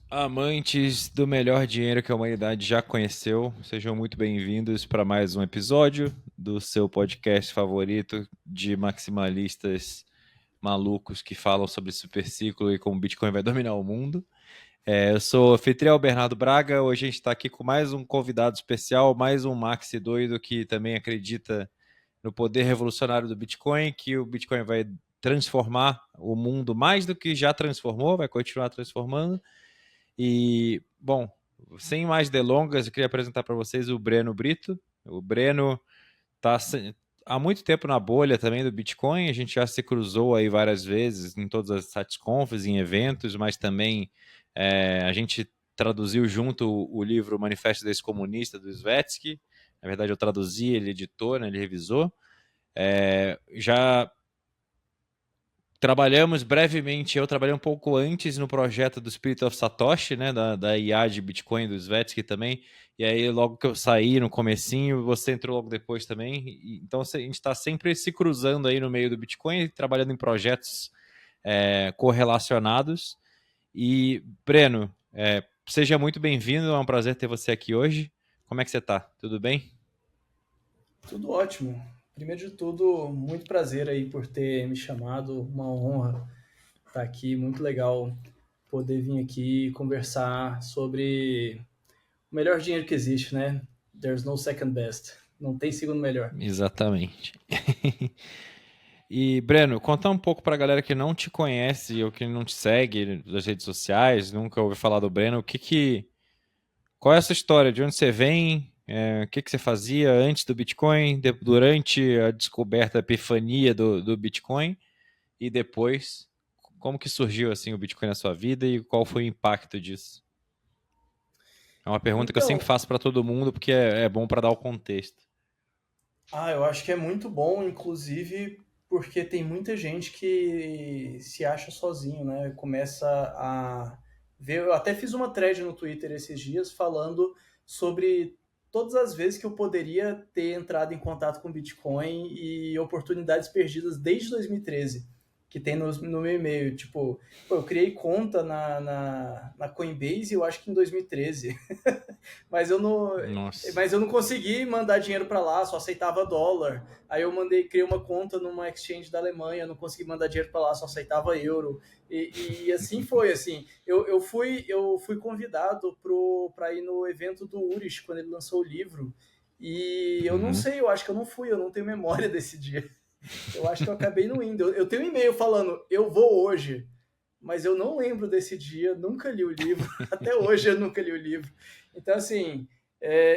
Amantes do melhor dinheiro que a humanidade já conheceu, sejam muito bem-vindos para mais um episódio do seu podcast favorito de maximalistas malucos que falam sobre superciclo e como o Bitcoin vai dominar o mundo. Eu sou o anfitrião Bernardo Braga. Hoje a gente está aqui com mais um convidado especial, mais um maxi doido que também acredita no poder revolucionário do Bitcoin, que o Bitcoin vai transformar o mundo mais do que já transformou, vai continuar transformando. E, bom, sem mais delongas, eu queria apresentar para vocês o Breno Brito. O Breno está há muito tempo na bolha também do Bitcoin, a gente já se cruzou aí várias vezes em todas as SatisConfs, em eventos, mas também a gente traduziu junto o livro Manifesto desse Comunista, do Svetsky. Na verdade, eu traduzi, ele editou, né, ele revisou. Já trabalhamos brevemente, eu trabalhei um pouco antes no projeto do Spirit of Satoshi, né, da IA de Bitcoin, do Svetsky também, e aí logo que eu saí no comecinho, você entrou logo depois também, então a gente está sempre se cruzando aí no meio do Bitcoin, trabalhando em projetos correlacionados. E, Breno, seja muito bem-vindo, é um prazer ter você aqui hoje. Como é que você está? Tudo bem? Tudo ótimo. Primeiro de tudo, muito prazer aí por ter me chamado, uma honra estar aqui, muito legal poder vir aqui conversar sobre o melhor dinheiro que existe, né? There's no second best. Não tem segundo melhor. Exatamente. E, Breno, conta um pouco pra galera que não te conhece ou que não te segue nas redes sociais, nunca ouviu falar do Breno, qual é essa história? De onde você vem? O que você fazia antes do Bitcoin, durante a descoberta, a epifania do Bitcoin e depois, como que surgiu assim o Bitcoin na sua vida e qual foi o impacto disso? É uma pergunta que eu sempre Então, faço para todo mundo porque é bom para dar o contexto. eu acho que é muito bom, inclusive porque tem muita gente que se acha sozinho, né? Começa a ver. Eu até fiz uma thread no Twitter esses dias falando sobre todas as vezes que eu poderia ter entrado em contato com Bitcoin e oportunidades perdidas desde 2013, que tem no meu e-mail. Tipo, pô, eu criei conta na Coinbase, eu acho que em 2013. mas eu não, Nossa. mas eu não consegui mandar dinheiro para lá, só aceitava dólar. Aí eu criei uma conta numa exchange da Alemanha, não consegui mandar dinheiro para lá, só aceitava euro. E assim foi, assim. Eu fui convidado para ir no evento do Urich, quando ele lançou o livro. E eu não Uhum. sei, eu acho que eu não fui, eu não tenho memória desse dia. Eu acho que eu acabei não indo. Eu tenho um e-mail falando, eu vou hoje, mas eu não lembro desse dia, nunca li o livro, até hoje eu nunca li o livro. Então, assim,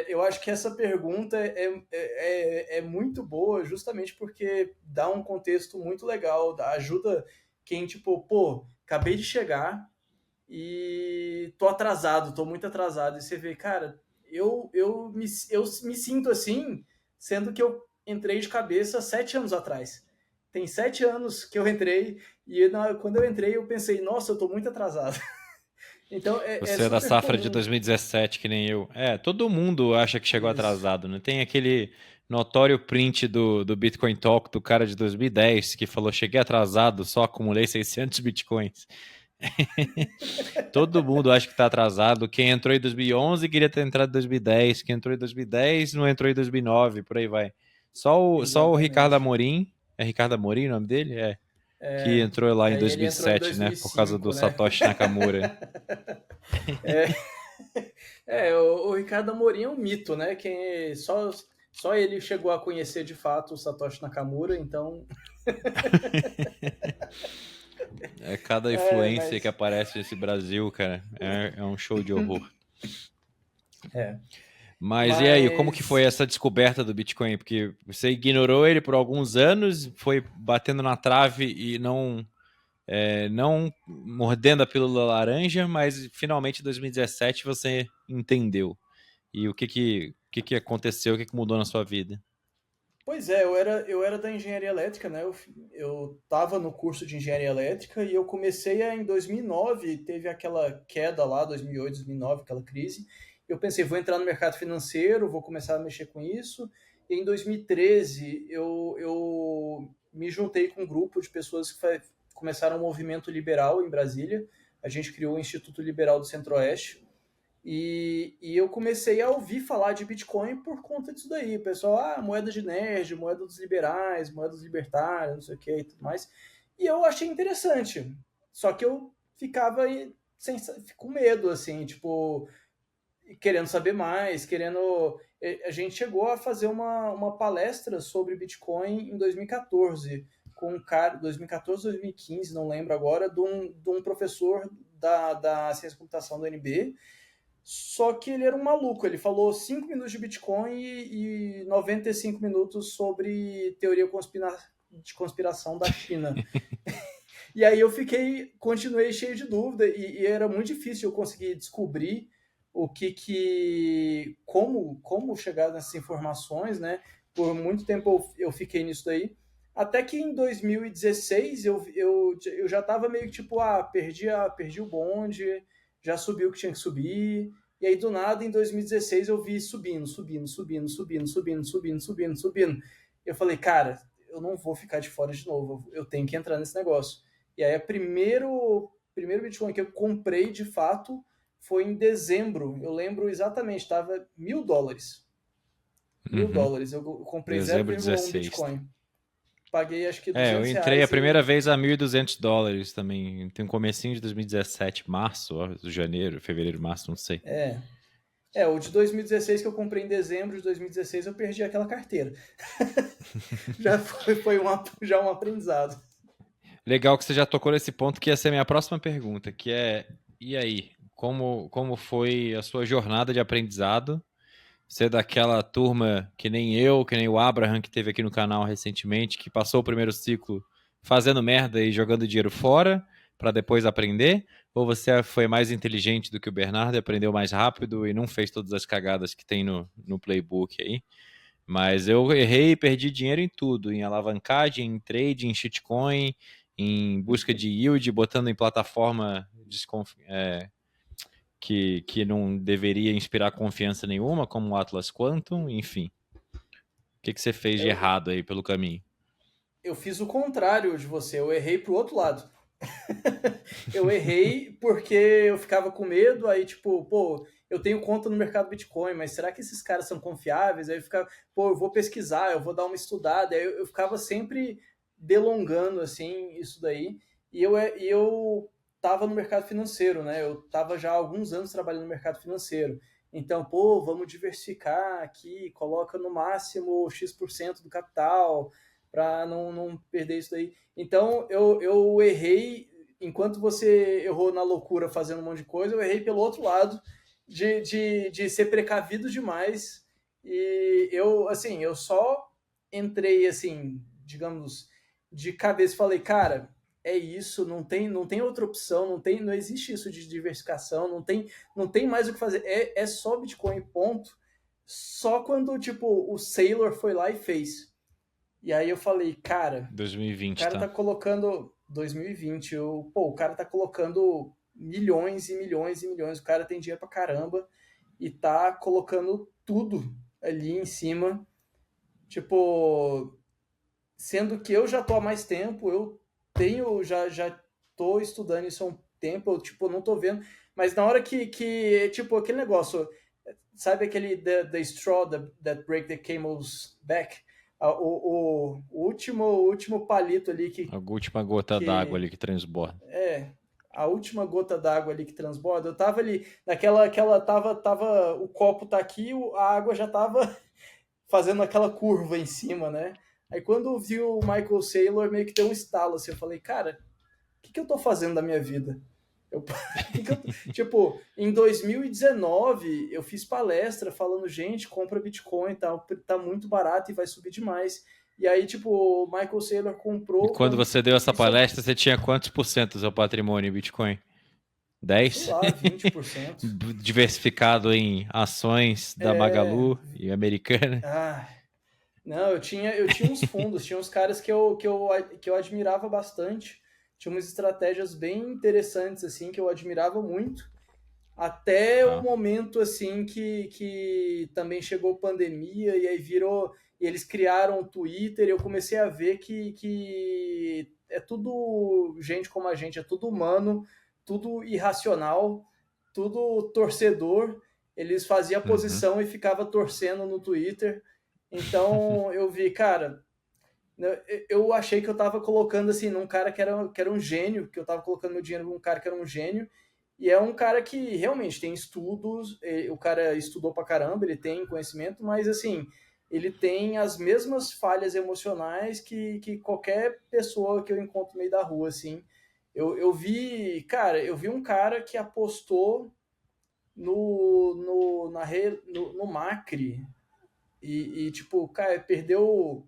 eu acho que essa pergunta é muito boa, justamente porque dá um contexto muito legal, ajuda quem, tipo, pô, acabei de chegar e tô atrasado, tô muito atrasado. E você vê, cara, eu me sinto assim, sendo que eu entrei de cabeça 7 anos atrás. Tem 7 anos que eu entrei e quando eu entrei eu pensei, nossa, eu tô muito atrasado. Então é Você é da super safra de comum. 2017, que nem eu. Todo mundo acha que chegou Isso. atrasado, né? Tem aquele notório print do Bitcoin Talk do cara de 2010 que falou: cheguei atrasado, só acumulei 600 bitcoins. Todo mundo acha que tá atrasado. Quem entrou em 2011 queria ter entrado em 2010. Quem entrou em 2010 não entrou em 2009, por aí vai. Só o Ricardo Exatamente. Amorim, é Ricardo Amorim o nome dele? Que É, entrou lá em daí ele entrou em 2007, né? Por causa do 2005, né? Satoshi Nakamura. É, o Ricardo Amorim é um mito, né? Só ele chegou a conhecer de fato o Satoshi Nakamura, então. É cada É, influência que mas. aparece nesse Brasil, cara. É um show de horror. É. Mas e aí, como que foi Mas. essa descoberta do Bitcoin? Porque você ignorou ele por alguns anos, foi batendo na trave e não mordendo a pílula laranja, mas finalmente em 2017 você entendeu. E o que que aconteceu, o que que mudou na sua vida? Pois é, eu era da engenharia elétrica, né? Eu tava no curso de engenharia elétrica e eu comecei em 2009, teve aquela queda lá, 2008, 2009, aquela crise. Eu pensei, vou entrar no mercado financeiro, vou começar a mexer com isso. E em 2013, eu me juntei com um grupo de pessoas que começaram um movimento liberal em Brasília, a gente criou o Instituto Liberal do Centro-Oeste, e eu comecei a ouvir falar de Bitcoin por conta disso daí. O pessoal, moeda de nerd, moeda dos liberais, moeda dos libertários, não sei o que e tudo mais. E eu achei interessante. Só que eu ficava com medo, assim, tipo, querendo saber mais, querendo... A gente chegou a fazer uma palestra sobre Bitcoin em 2014, com um cara, 2014, 2015, não lembro agora, de um professor da ciência da computação do UNB. Só que ele era um maluco, ele falou 5 minutos de Bitcoin e 95 minutos sobre teoria de conspiração da China. E aí eu continuei cheio de dúvida e era muito difícil eu conseguir descobrir como chegar nessas informações, né? Por muito tempo eu fiquei nisso daí. Até que em 2016 eu já estava meio que tipo, perdi o bonde, já subi o que tinha que subir. E aí do nada em 2016 eu vi subindo. Eu falei, cara, eu não vou ficar de fora de novo, eu tenho que entrar nesse negócio. E aí o primeiro Bitcoin que eu comprei de fato foi em dezembro. Eu lembro exatamente, estava $1.000. $1.000. Eu comprei Dezembro 0,1 16. Bitcoin. Paguei acho que Eu R$200. entrei a primeira vez a $1.200 também. Tem um comecinho de 2017, março, janeiro, fevereiro, março, não sei. O de 2016 que eu comprei em dezembro de 2016 eu perdi aquela carteira. Já foi um aprendizado. Legal que você já tocou nesse ponto, que ia ser a minha próxima pergunta, que é, e aí, como foi a sua jornada de aprendizado? Você é daquela turma que nem eu, que nem o Abraham, que teve aqui no canal recentemente, que passou o primeiro ciclo fazendo merda e jogando dinheiro fora para depois aprender? Ou você foi mais inteligente do que o Bernardo e aprendeu mais rápido e não fez todas as cagadas que tem no playbook aí? Mas eu errei e perdi dinheiro em tudo, em alavancagem, em trade, em shitcoin, em busca de yield, botando em plataforma que não deveria inspirar confiança nenhuma, como o Atlas Quantum, enfim. O que você fez de errado aí pelo caminho? Eu fiz o contrário de você, eu errei pro outro lado. Eu errei porque eu ficava com medo, aí tipo, eu tenho conta no mercado Bitcoin, mas será que esses caras são confiáveis? Aí eu ficava, eu vou pesquisar, eu vou dar uma estudada. Aí eu ficava sempre delongando, assim, isso daí. E eu tava no mercado financeiro, né? Eu tava já há alguns anos trabalhando no mercado financeiro. Então, vamos diversificar aqui, coloca no máximo X% do capital para não perder isso daí. Então, eu errei enquanto você errou na loucura fazendo um monte de coisa, eu errei pelo outro lado de ser precavido demais. E eu só entrei, assim, digamos, de cabeça e falei, cara, é isso, não tem outra opção, não existe isso de diversificação, não tem mais o que fazer, é só Bitcoin, ponto. Só quando, tipo, o Saylor foi lá e fez. E aí eu falei, cara, o 2020, cara tá tá? colocando 2020, o cara tá colocando milhões e milhões e milhões, o cara tem dinheiro pra caramba e tá colocando tudo ali em cima, tipo, sendo que eu já tô há mais tempo, já tô estudando isso há um tempo, eu, tipo, não tô vendo, mas na hora que tipo, aquele negócio, sabe aquele the straw that break the camel's back? O último palito ali A última gota d'água que ali que transborda. a última gota d'água ali que transborda. Eu tava ali, tava, o copo tá aqui, a água já tava fazendo aquela curva em cima, né? Aí quando eu vi o Michael Saylor, meio que deu um estalo, assim, eu falei, cara, o que eu tô fazendo da minha vida? Tipo, em 2019, eu fiz palestra falando, gente, compra Bitcoin, tá muito barato e vai subir demais. E aí, tipo, o Michael Saylor E comprou, quando você deu essa isso, palestra, você tinha quantos por cento do seu patrimônio em Bitcoin? sei 10? lá, 20%. Diversificado em ações da É, Magalu e Americana. ah, não, eu tinha uns fundos, tinha uns caras que eu admirava bastante, tinha umas estratégias bem interessantes, assim, que eu admirava muito, até o Tá. momento, assim, que também chegou pandemia, e aí e eles criaram o Twitter, e eu comecei a ver que é tudo gente como a gente, é tudo humano, tudo irracional, tudo torcedor. Eles faziam a posição e ficava torcendo no Twitter. Então eu vi, cara, eu achei que eu tava colocando assim num cara que era um gênio, que eu tava colocando meu dinheiro num cara que era um gênio. E é um cara que realmente tem estudos, o cara estudou pra caramba, ele tem conhecimento, mas assim, ele tem as mesmas falhas emocionais que qualquer pessoa que eu encontro no meio da rua, assim. Eu vi, cara, eu vi um cara que apostou no Macri tipo, cara, perdeu.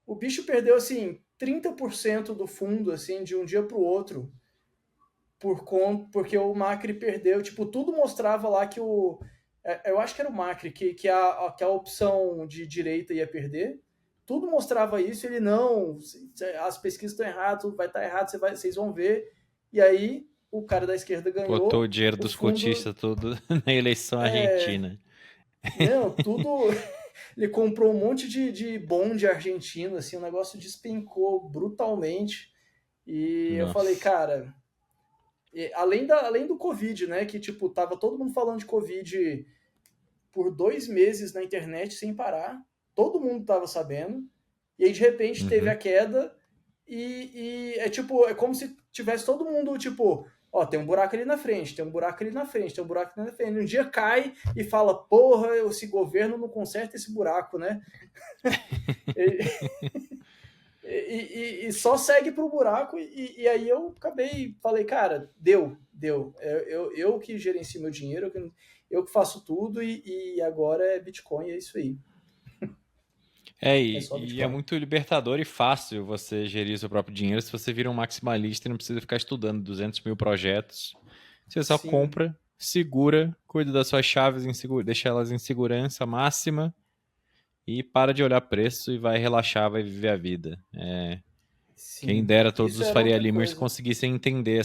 O bicho perdeu, assim, 30% do fundo, assim, de um dia pro outro porque o Macri perdeu. Tipo, tudo mostrava lá que o. Eu acho que era o Macri, que a opção de direita ia perder. Tudo mostrava isso, ele não. As pesquisas estão erradas, vai estar errado, vocês vão ver. E aí, o cara da esquerda Botou ganhou. o dinheiro O dos fundo. cotistas tudo na eleição argentina. Não, tudo. Ele comprou um monte de bonde argentino, assim, o negócio despencou brutalmente. E eu falei, Nossa. cara, além do Covid, né? Que, tipo, tava todo mundo falando de Covid por 2 meses na internet sem parar. Todo mundo tava sabendo. E aí, de repente, teve a queda. E é tipo, é como se tivesse todo mundo, tipo, ó, tem um buraco ali na frente, tem um buraco ali na frente, tem um buraco ali na frente. Um dia cai e fala, porra, esse governo não conserta esse buraco, né? E só segue pro buraco, e aí eu falei, cara, deu. Eu que gerencio meu dinheiro, eu que faço tudo, e agora é Bitcoin, é isso aí. É só E é Bitcoin. muito libertador e fácil você gerir seu próprio dinheiro se você vira um maximalista e não precisa ficar estudando 200 mil projetos. Você só Sim, compra, segura, cuida das suas chaves, deixa elas em segurança máxima e para de olhar preço e vai relaxar, vai viver a vida. Quem sim. dera todos Isso os era Faria outra Limers coisa. conseguissem entender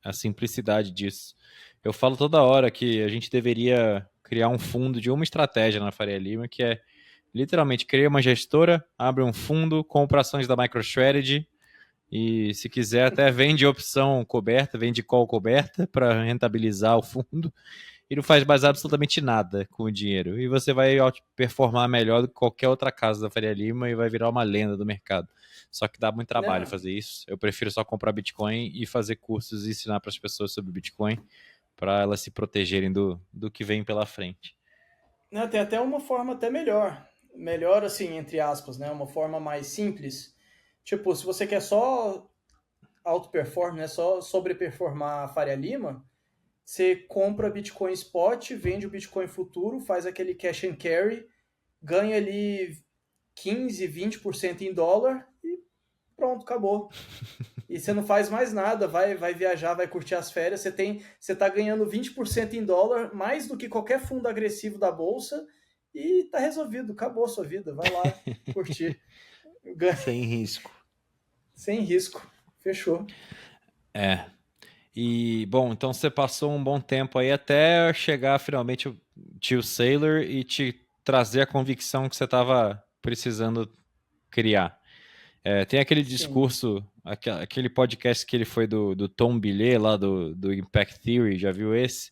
a simplicidade disso. Eu falo toda hora que a gente deveria criar um fundo de uma estratégia na Faria Lima, que é literalmente cria uma gestora, abre um fundo, compra ações da MicroStrategy e, se quiser, até vende opção coberta, vende call coberta para rentabilizar o fundo e não faz mais absolutamente nada com o dinheiro. E você vai performar melhor do que qualquer outra casa da Faria Lima e vai virar uma lenda do mercado. Só que dá muito trabalho Não, fazer isso. Eu prefiro só comprar Bitcoin e fazer cursos e ensinar para as pessoas sobre Bitcoin para elas se protegerem do que vem pela frente. não, tem até uma forma até melhor. Melhor, assim, entre aspas, né? Uma forma mais simples. Tipo, se você quer só auto-perform, né? Só sobreperformar a Faria Lima, você compra Bitcoin Spot, vende o Bitcoin futuro, faz aquele cash and carry, ganha ali 15, 20% em dólar e pronto, acabou. E você não faz mais nada, vai viajar, vai curtir as férias, você tá ganhando 20% em dólar, mais do que qualquer fundo agressivo da bolsa, e tá resolvido, acabou a sua vida, vai lá curtir. Sem risco. Sem risco. Fechou. É. E, bom, então você passou um bom tempo aí até chegar finalmente o tio Sailor e te trazer a convicção que você estava precisando criar. Tem aquele Sim. discurso, aquele podcast que ele foi do Tom Billet, lá do Impact Theory, já viu esse?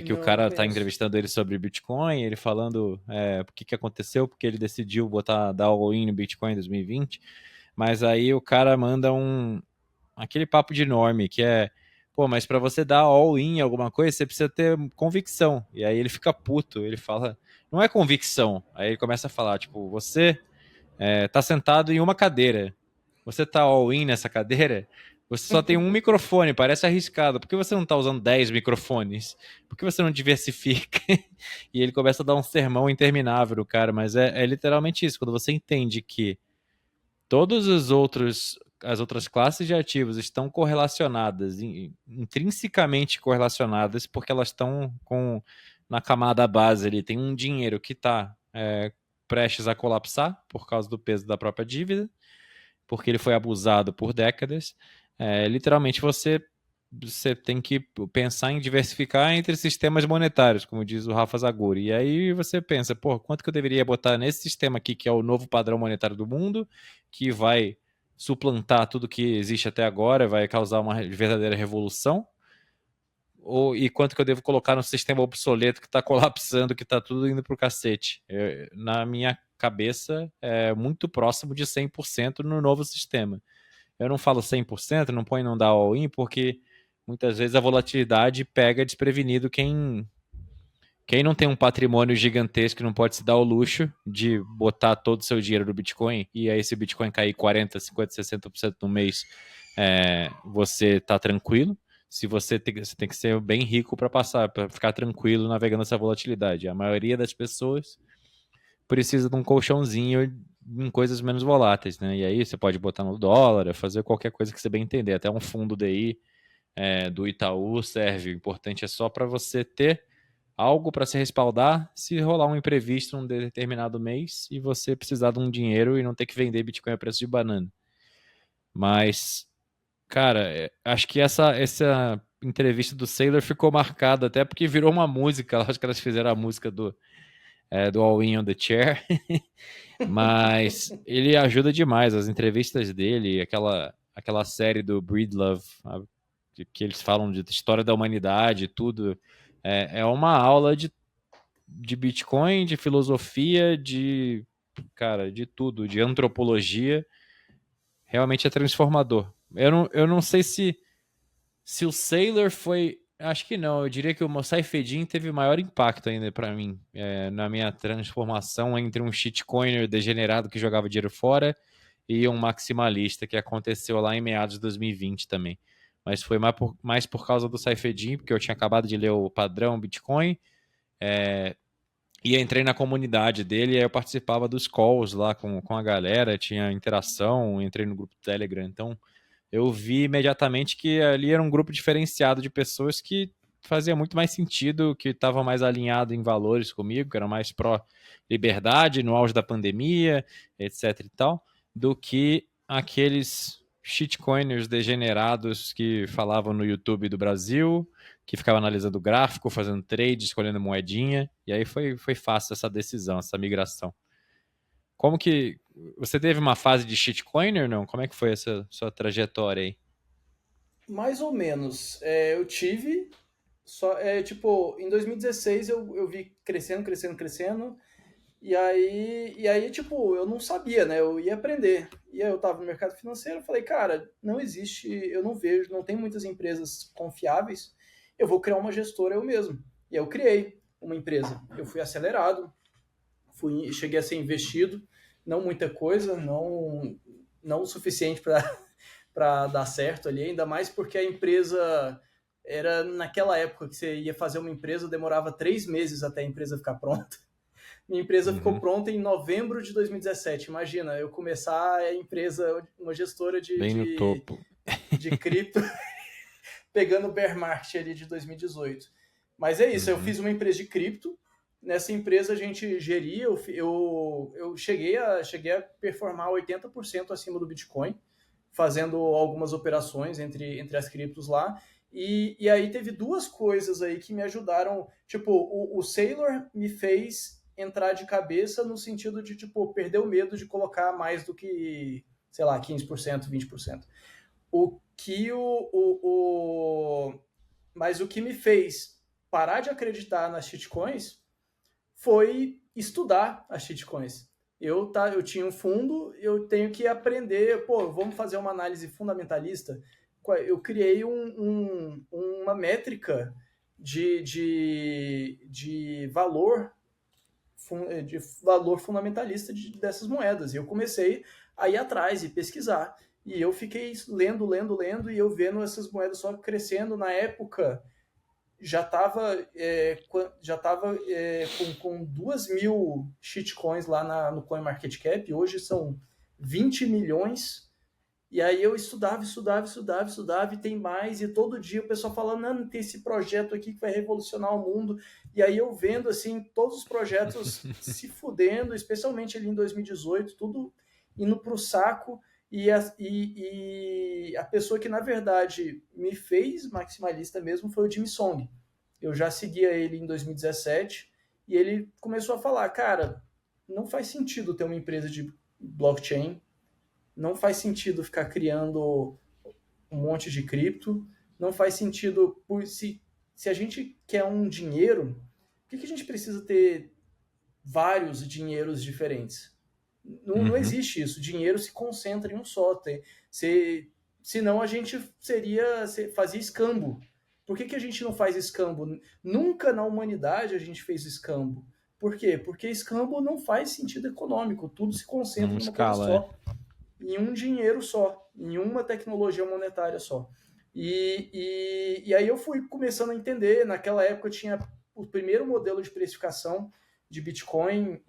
Que o Não cara tá conheço. entrevistando ele sobre Bitcoin, ele falando o que aconteceu, porque ele decidiu dar all-in no Bitcoin em 2020, mas aí o cara manda aquele papo de norme, que é, pô, mas para você dar all-in em alguma coisa, você precisa ter convicção. E aí ele fica puto, ele fala, não é convicção. Aí ele começa a falar, tipo, você tá sentado em uma cadeira, você tá all-in nessa cadeira, você só tem um microfone, parece arriscado. Por que você não tá usando 10 microfones? Por que você não diversifica? E ele começa a dar um sermão interminável do cara, mas é literalmente isso. Quando você entende que todos as outras classes de ativos estão correlacionadas, intrinsecamente correlacionadas, porque elas estão na camada base ali, tem um dinheiro que está prestes a colapsar por causa do peso da própria dívida, porque ele foi abusado por décadas. Literalmente você tem que pensar em diversificar entre sistemas monetários, como diz o Rafa Zaguri. E aí você pensa, pô, quanto que eu deveria botar nesse sistema aqui, que é o novo padrão monetário do mundo, que vai suplantar tudo que existe até agora, vai causar uma verdadeira revolução? E quanto que eu devo colocar no sistema obsoleto que está colapsando, que está tudo indo para o cacete? Na minha cabeça, é muito próximo de 100% no novo sistema. Eu não falo 100%, não põe não dar all-in, porque muitas vezes a volatilidade pega desprevenido quem não tem um patrimônio gigantesco não pode se dar o luxo de botar todo o seu dinheiro no Bitcoin e aí se o Bitcoin cair 40, 50, 60% no mês, você tá tranquilo. Se você tem que ser bem rico para ficar tranquilo navegando essa volatilidade. A maioria das pessoas precisa de um colchãozinho em coisas menos voláteis, né? E aí você pode botar no dólar, fazer qualquer coisa que você bem entender. Até um fundo DI do Itaú serve. O importante é só para você ter algo para se respaldar se rolar um imprevisto num determinado mês e você precisar de um dinheiro e não ter que vender Bitcoin a preço de banana. Mas, cara, acho que essa entrevista do Saylor ficou marcada até porque virou uma música. Acho que elas fizeram a música do All In on the Chair. Mas ele ajuda demais. As entrevistas dele, aquela série do Breedlove, que eles falam de história da humanidade, tudo. É uma aula de Bitcoin, de filosofia, cara, de tudo, de antropologia. Realmente é transformador. Eu não sei se o Saylor foi. Acho que não. Eu diria que o Mosai Fedin teve maior impacto ainda para mim, na minha transformação entre um shitcoiner degenerado que jogava dinheiro fora e um maximalista que aconteceu lá em meados de 2020 também. Mas foi mais por causa do Saifedin, porque eu tinha acabado de ler o padrão Bitcoin, e entrei na comunidade dele, e aí eu participava dos calls lá com a galera, tinha interação, entrei no grupo do Telegram, então eu vi imediatamente que ali era um grupo diferenciado de pessoas que fazia muito mais sentido, que estava mais alinhado em valores comigo, que era mais pró-liberdade no auge da pandemia, etc e tal, do que aqueles shitcoiners degenerados que falavam no YouTube do Brasil, que ficavam analisando gráfico, fazendo trade, escolhendo moedinha, e aí foi fácil essa decisão, essa migração. Como que você teve uma fase de shitcoiner, não? Como é que foi essa sua trajetória aí? Mais ou menos. Eu tive, tipo, em 2016 eu vi crescendo, crescendo, crescendo, e aí, tipo, eu não sabia, né? Eu ia aprender. E aí eu tava no mercado financeiro, falei, cara, não existe, eu não vejo, não tem muitas empresas confiáveis, eu vou criar uma gestora eu mesmo. E aí eu criei uma empresa. Eu fui acelerado, cheguei a ser investido, não muita coisa, não o suficiente para dar certo ali, ainda mais porque a empresa era naquela época que você ia fazer uma empresa, demorava 3 meses até a empresa ficar pronta. Minha empresa ficou Uhum. pronta em novembro de 2017. Imagina, eu começar a empresa, uma gestora de, Bem no de, topo. de cripto, pegando o bear market ali de 2018. Mas é isso, eu Uhum. fiz uma empresa de cripto. Nessa empresa a gente geria, eu cheguei a performar 80% acima do Bitcoin, fazendo algumas operações entre as criptos lá. E aí teve duas coisas aí que me ajudaram. Tipo, o Sailor me fez entrar de cabeça no sentido de, tipo, perder o medo de colocar mais do que, sei lá, 15%, 20%. O que Mas o que me fez parar de acreditar nas shitcoins foi estudar as shitcoins. Eu tinha um fundo, eu tenho que aprender, pô, vamos fazer uma análise fundamentalista. Eu criei uma métrica de valor fundamentalista dessas moedas. E eu comecei a ir atrás e pesquisar. E eu fiquei lendo, lendo, lendo, e eu vendo essas moedas só crescendo. Na época, já estava com 2.000 shitcoins lá no CoinMarketCap, hoje são 20 milhões. E aí eu estudava, estudava, estudava, estudava, e tem mais, e todo dia o pessoal falando, não, tem esse projeto aqui que vai revolucionar o mundo. E aí eu vendo, assim, todos os projetos se fudendo, especialmente ali em 2018, tudo indo para o saco, e a pessoa que, na verdade, me fez maximalista mesmo foi o Jimmy Song. Eu já seguia ele em 2017, e ele começou a falar, cara, não faz sentido ter uma empresa de blockchain Não faz sentido ficar criando um monte de cripto. Não faz sentido, se a gente quer um dinheiro, por que a gente precisa ter vários dinheiros diferentes? Não existe isso. Dinheiro se concentra em um só. Senão a gente fazia escambo. Por que a gente não faz escambo? Nunca na humanidade a gente fez escambo. Por quê? Porque escambo não faz sentido econômico. Tudo se concentra numa coisa só. Em um dinheiro só. Em uma tecnologia monetária só. E aí eu fui começando a entender. Naquela época tinha o primeiro modelo de precificação de Bitcoin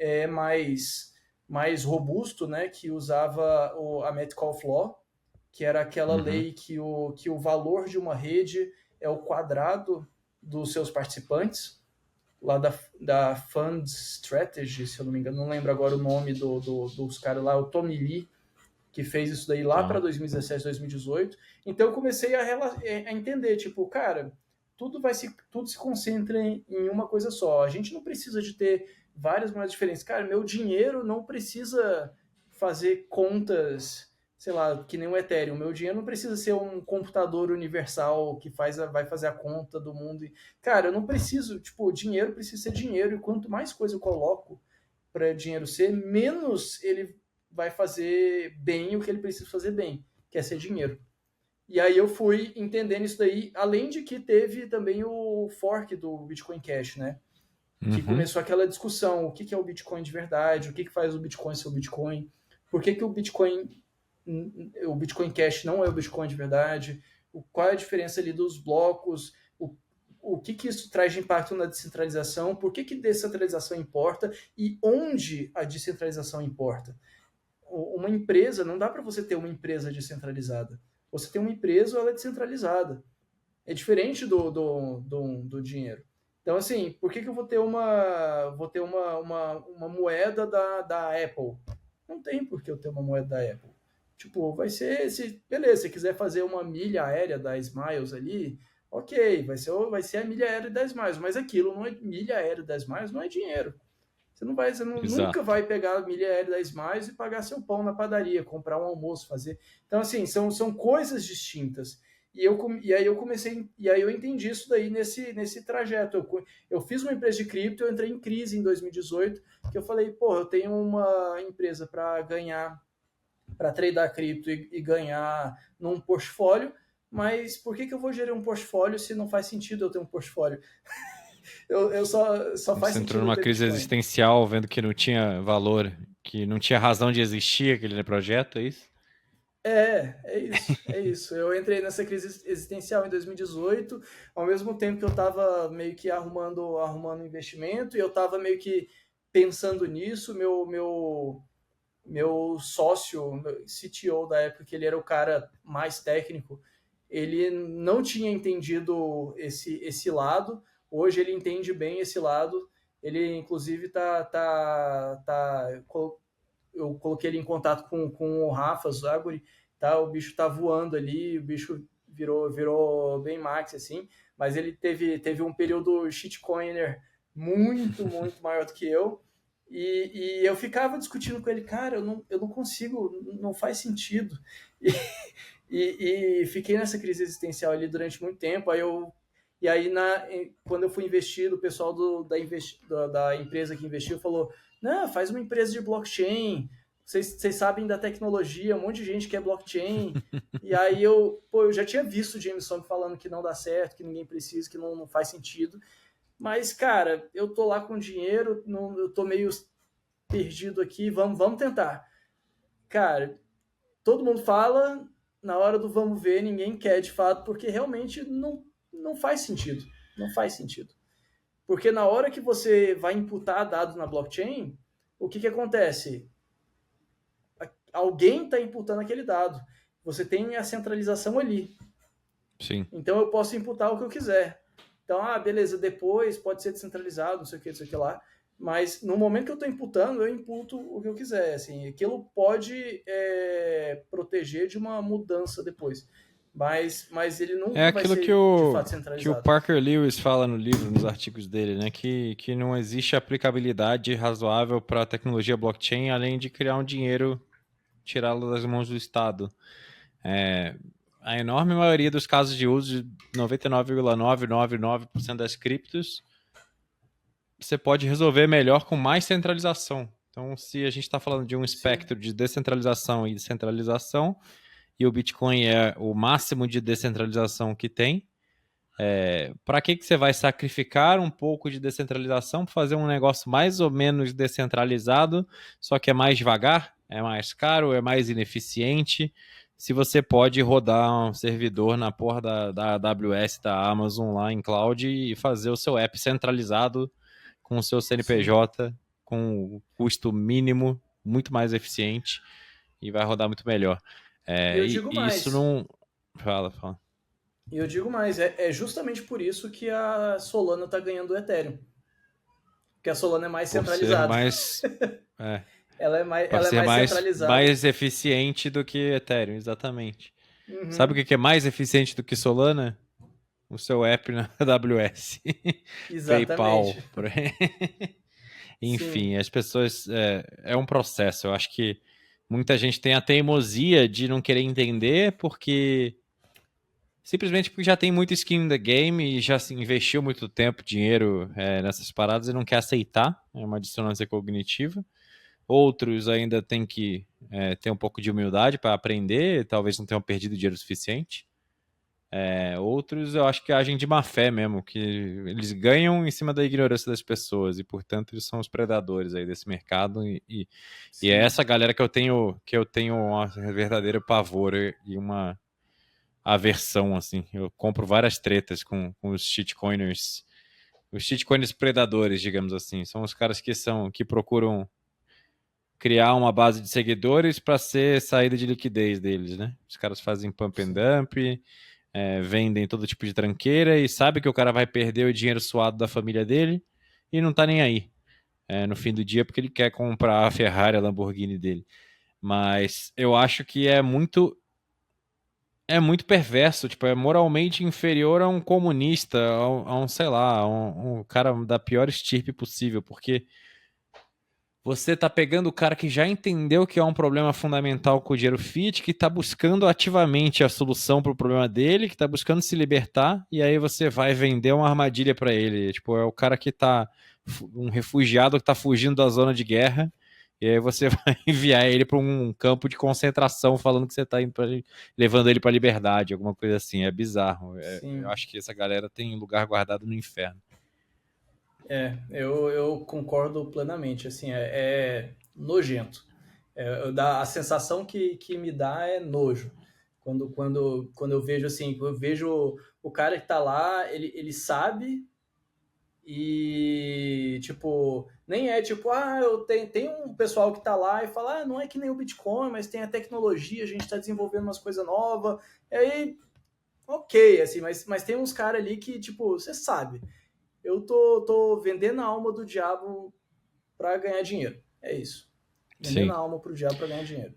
mais robusto, né, que usava a Metcalfe Law, que era aquela lei que o valor de uma rede é o quadrado dos seus participantes, lá da Fund Strategy, se eu não me engano, não lembro agora o nome dos caras lá, o Tommy Lee, que fez isso daí lá para 2017, 2018. Então eu comecei a entender, tipo, cara, tudo se concentra em uma coisa só. A gente não precisa de ter várias moedas diferentes. Cara, meu dinheiro não precisa fazer contas, sei lá, que nem o Ethereum. Meu dinheiro não precisa ser um computador universal que vai fazer a conta do mundo. Cara, eu não preciso, tipo, dinheiro precisa ser dinheiro, e quanto mais coisa eu coloco para dinheiro ser, menos ele vai fazer bem o que ele precisa fazer bem, que é ser dinheiro. E aí eu fui entendendo isso daí, além de que teve também o fork do Bitcoin Cash, né? Que começou aquela discussão, o que é o Bitcoin de verdade, o que faz o Bitcoin ser o Bitcoin, por que o Bitcoin Cash não é o Bitcoin de verdade, qual é a diferença ali dos blocos, o que isso traz de impacto na descentralização, por que descentralização importa e onde a descentralização importa. Uma empresa, não dá para você ter uma empresa descentralizada. Você tem uma empresa, ela é descentralizada. É diferente do dinheiro. Então, assim, por que eu vou ter uma moeda da Apple? Não tem por que eu ter uma moeda da Apple. Tipo, vai ser, beleza, se quiser fazer uma milha aérea da Smiles ali, ok, vai ser a milha aérea da Smiles, mas aquilo não é milha aérea da Smiles, não é dinheiro. Você nunca vai pegar a milha aérea da Smiles e pagar seu pão na padaria, comprar um almoço, fazer. Então, assim, são coisas distintas. E aí eu entendi isso daí nesse trajeto. Eu fiz uma empresa de cripto, eu entrei em crise em 2018, que eu falei, pô, eu tenho uma empresa para ganhar, para tradar cripto e ganhar num portfólio, mas por que eu vou gerir um portfólio se não faz sentido eu ter um portfólio? Eu só faz Você sentido. entrou numa crise Bitcoin. existencial, vendo que não tinha valor, que não tinha razão de existir aquele projeto, é isso? É isso. Eu entrei nessa crise existencial em 2018, ao mesmo tempo que eu estava meio que arrumando investimento, e eu estava meio que pensando nisso. Meu sócio, meu CTO da época, que ele era o cara mais técnico, ele não tinha entendido esse lado. Hoje ele entende bem esse lado. Ele, inclusive, eu coloquei ele em contato com o Rafa Zaguri, tá? O bicho tá voando ali, o bicho virou bem max, assim, mas ele teve um período shitcoiner muito, muito maior do que eu, e eu ficava discutindo com ele, cara, eu não consigo, não faz sentido. E fiquei nessa crise existencial ali durante muito tempo. Quando eu fui investir, o pessoal da empresa que investiu falou, não, faz uma empresa de blockchain, vocês sabem da tecnologia, um monte de gente quer blockchain. E aí eu já tinha visto o Jameson falando que não dá certo, que ninguém precisa, que não faz sentido. Mas, cara, eu tô lá com dinheiro, eu tô meio perdido aqui, vamos tentar. Cara, todo mundo fala, na hora do vamos ver, ninguém quer de fato, porque realmente não faz sentido. Não faz sentido. Porque na hora que você vai imputar dados na blockchain, o que acontece? Alguém está imputando aquele dado. Você tem a centralização ali. Sim. Então eu posso imputar o que eu quiser. Então, beleza, depois pode ser descentralizado, não sei o que lá. Mas no momento que eu estou imputando, eu imputo o que eu quiser. Assim, aquilo pode proteger de uma mudança depois. Mas ele nunca vai ser de fato centralizado. Que o Parker Lewis fala no livro, nos artigos dele, né? Que não existe aplicabilidade razoável para a tecnologia blockchain, além de criar um dinheiro tirá-lo das mãos do Estado. A enorme maioria dos casos de uso, de 99,999% das criptos, você pode resolver melhor com mais centralização. Então, se a gente está falando de um espectro de descentralização e descentralização, e o Bitcoin é o máximo de descentralização que tem, para que você vai sacrificar um pouco de descentralização para fazer um negócio mais ou menos descentralizado, só que é mais devagar, é mais caro, é mais ineficiente, se você pode rodar um servidor na porra da AWS, da Amazon lá em cloud e fazer o seu app centralizado com o seu CNPJ, com o custo mínimo, muito mais eficiente e vai rodar muito melhor. Eu digo mais. Isso não... Fala. E eu digo mais, é justamente por isso que a Solana está ganhando o Ethereum. Porque a Solana é mais centralizada. Ela é mais centralizada. Mais eficiente do que Ethereum, exatamente. Uhum. Sabe o que é mais eficiente do que Solana? O seu app na AWS. Exatamente. PayPal. Enfim, Sim. As pessoas... É um processo. Eu acho que muita gente tem a teimosia de não querer entender porque... Simplesmente porque já tem muito skin in the game e já se investiu muito tempo, dinheiro nessas paradas e não quer aceitar. É uma dissonância cognitiva. Outros ainda têm que ter um pouco de humildade para aprender, talvez não tenham perdido dinheiro suficiente. Outros eu acho que agem de má fé mesmo, que eles ganham em cima da ignorância das pessoas e, portanto, eles são os predadores aí desse mercado e é essa galera que eu tenho um verdadeiro pavor e uma aversão, assim. Eu compro várias tretas com os shitcoiners predadores, digamos assim. São os caras que procuram criar uma base de seguidores para ser saída de liquidez deles, né? Os caras fazem pump and dump, vendem todo tipo de tranqueira e sabe que o cara vai perder o dinheiro suado da família dele e não tá nem aí no fim do dia porque ele quer comprar a Ferrari, a Lamborghini dele. Mas eu acho que é muito perverso, tipo, é moralmente inferior a um comunista, a um sei lá, um cara da pior estirpe possível, porque você tá pegando o cara que já entendeu que é um problema fundamental com o dinheiro fiat, que tá buscando ativamente a solução para o problema dele, que tá buscando se libertar, e aí você vai vender uma armadilha para ele. Tipo, é o cara que tá um refugiado que tá fugindo da zona de guerra, e aí você vai enviar ele para um campo de concentração falando que você tá levando ele para liberdade, alguma coisa assim. É bizarro. Eu acho que essa galera tem lugar guardado no inferno. Eu concordo plenamente, assim, é nojento. A sensação que me dá é nojo. Quando eu vejo assim, eu vejo o cara que tá lá, ele sabe e, tipo, nem é tipo, tem um pessoal que tá lá e fala, não é que nem o Bitcoin, mas tem a tecnologia, a gente tá desenvolvendo umas coisas novas, e aí, ok, assim, mas tem uns caras ali que, tipo, você sabe, eu tô vendendo a alma do diabo pra ganhar dinheiro, é isso. Vendendo a alma pro diabo pra ganhar dinheiro.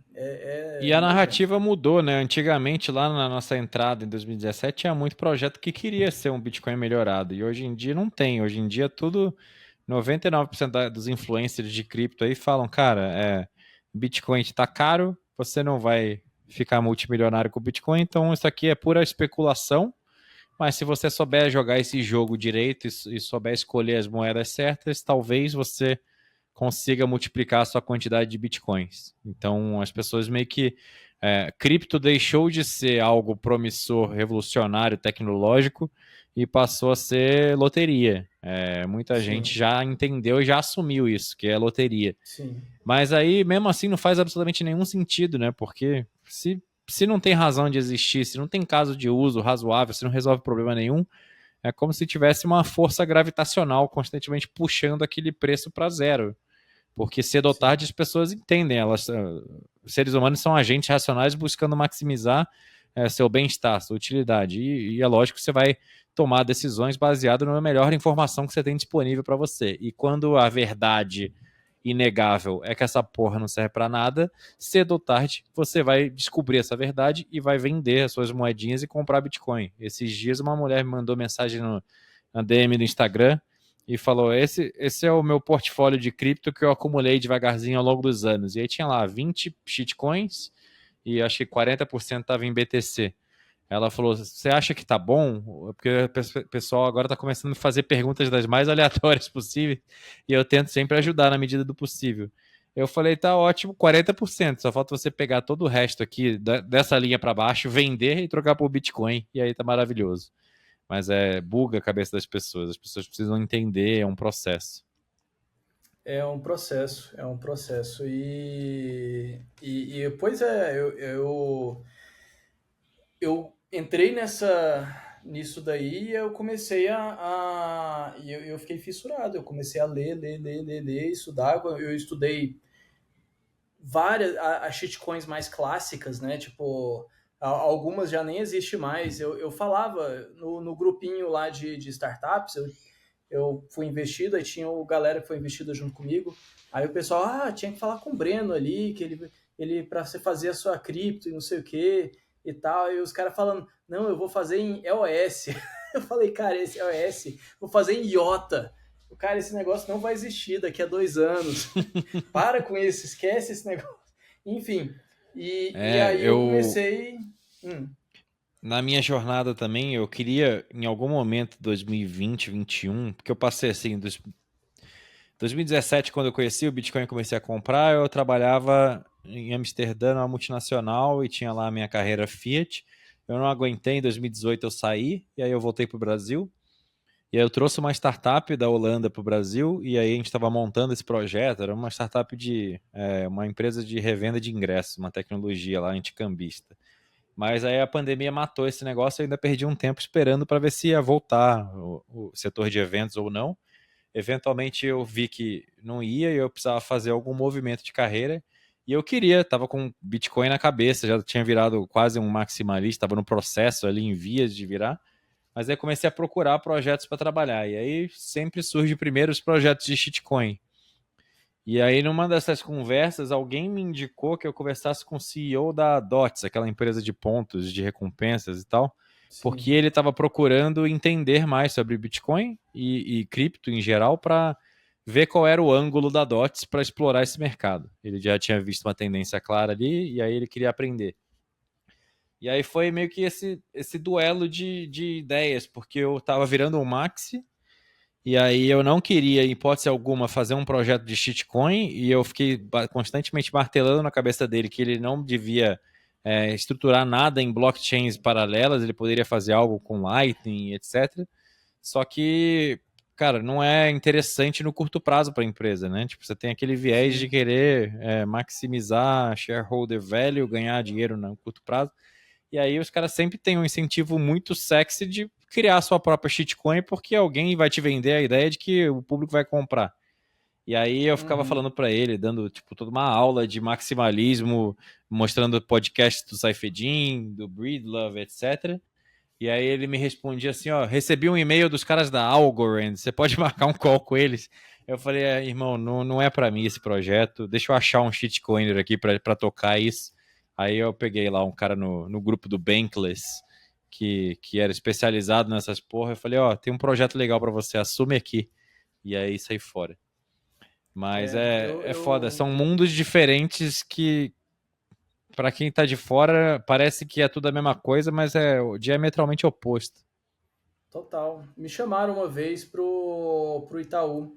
E a narrativa mudou, né? Antigamente, lá na nossa entrada em 2017, tinha muito projeto que queria ser um Bitcoin melhorado. E hoje em dia não tem. Hoje em dia, 99% dos influencers de cripto aí falam, cara, Bitcoin tá caro, você não vai ficar multimilionário com o Bitcoin, então isso aqui é pura especulação. Mas se você souber jogar esse jogo direito e souber escolher as moedas certas, talvez você consiga multiplicar a sua quantidade de bitcoins. Então, as pessoas meio que... cripto deixou de ser algo promissor, revolucionário, tecnológico e passou a ser loteria. Muita gente já entendeu e já assumiu isso, que é loteria. Sim. Mas aí, mesmo assim, não faz absolutamente nenhum sentido, né? Porque se não tem razão de existir, se não tem caso de uso razoável, se não resolve problema nenhum, é como se tivesse uma força gravitacional constantemente puxando aquele preço para zero. Porque cedo ou tarde as pessoas entendem, os seres humanos são agentes racionais buscando maximizar seu bem-estar, sua utilidade. E é lógico que você vai tomar decisões baseadas na melhor informação que você tem disponível para você. E quando a verdade inegável é que essa porra não serve para nada, cedo ou tarde você vai descobrir essa verdade e vai vender as suas moedinhas e comprar Bitcoin. Esses dias uma mulher me mandou mensagem na DM do Instagram e falou, esse é o meu portfólio de cripto que eu acumulei devagarzinho ao longo dos anos. E aí tinha lá 20 shitcoins e acho que 40% estava em BTC. Ela falou, você acha que tá bom? Porque o pessoal agora está começando a fazer perguntas das mais aleatórias possíveis e eu tento sempre ajudar na medida do possível. Eu falei, tá ótimo, 40%. Só falta você pegar todo o resto aqui dessa linha para baixo, vender e trocar por Bitcoin. E aí tá maravilhoso. Mas buga a cabeça das pessoas. As pessoas precisam entender, é um processo. É um processo. Pois é, eu entrei nisso daí e eu comecei e eu fiquei fissurado. Eu comecei a ler, estudar. Eu estudei várias as shitcoins mais clássicas, né? Tipo, algumas já nem existem mais. Eu falava no grupinho lá de startups, eu fui investido, aí tinha o galera que foi investida junto comigo. Aí o pessoal, tinha que falar com o Breno ali, que ele para você fazer a sua cripto e não sei o que e tal. E os caras falando, não, eu vou fazer em EOS. Eu falei, cara, esse EOS, vou fazer em IOTA. Cara, esse negócio não vai existir daqui a 2 anos. Para com isso, esquece esse negócio. Enfim, e aí eu comecei... Na minha jornada também, eu queria, em algum momento, 2020, 2021, porque eu passei assim, 2017, quando eu conheci o Bitcoin e comecei a comprar, eu trabalhava em Amsterdã, numa multinacional, e tinha lá a minha carreira Fiat. Eu não aguentei, em 2018 eu saí, e aí eu voltei para o Brasil. E aí eu trouxe uma startup da Holanda para o Brasil, e aí a gente estava montando esse projeto, era uma startup uma empresa de revenda de ingressos, uma tecnologia lá, anticambista. Mas aí a pandemia matou esse negócio, eu ainda perdi um tempo esperando para ver se ia voltar o setor de eventos ou não. Eventualmente eu vi que não ia e eu precisava fazer algum movimento de carreira. E eu queria, estava com Bitcoin na cabeça, já tinha virado quase um maximalista, estava no processo ali, em vias de virar. Mas aí comecei a procurar projetos para trabalhar. E aí sempre surge primeiro os projetos de shitcoin. E aí, numa dessas conversas, alguém me indicou que eu conversasse com o CEO da DOTS, aquela empresa de pontos, de recompensas e tal, porque Sim. ele estava procurando entender mais sobre Bitcoin e cripto em geral para ver qual era o ângulo da DOTS para explorar esse mercado. Ele já tinha visto uma tendência clara ali e aí ele queria aprender. E aí foi meio que esse duelo de ideias, porque eu estava virando um maxi e aí eu não queria, em hipótese alguma, fazer um projeto de shitcoin e eu fiquei constantemente martelando na cabeça dele que ele não devia estruturar nada em blockchains paralelas, ele poderia fazer algo com Lightning, etc. Só que, cara, não é interessante no curto prazo para a empresa, né? Tipo, você tem aquele viés Sim. de querer maximizar shareholder value, ganhar dinheiro no curto prazo. E aí os caras sempre têm um incentivo muito sexy de criar a sua própria shitcoin porque alguém vai te vender a ideia de que o público vai comprar. E aí eu ficava falando para ele, dando tipo toda uma aula de maximalismo, mostrando podcasts do Saifedean, do Breedlove, etc. E aí ele me respondia assim, ó, recebi um e-mail dos caras da Algorand, você pode marcar um call com eles? Eu falei, irmão, não é para mim esse projeto, deixa eu achar um shitcoiner aqui para tocar isso. Aí eu peguei lá um cara no grupo do Bankless, que era especializado nessas porra, eu falei, ó, tem um projeto legal para você, assume aqui. E aí saí fora. Mas é foda, são mundos diferentes que, para quem tá de fora, parece que é tudo a mesma coisa, mas é diametralmente oposto. Total. Me chamaram uma vez pro Itaú.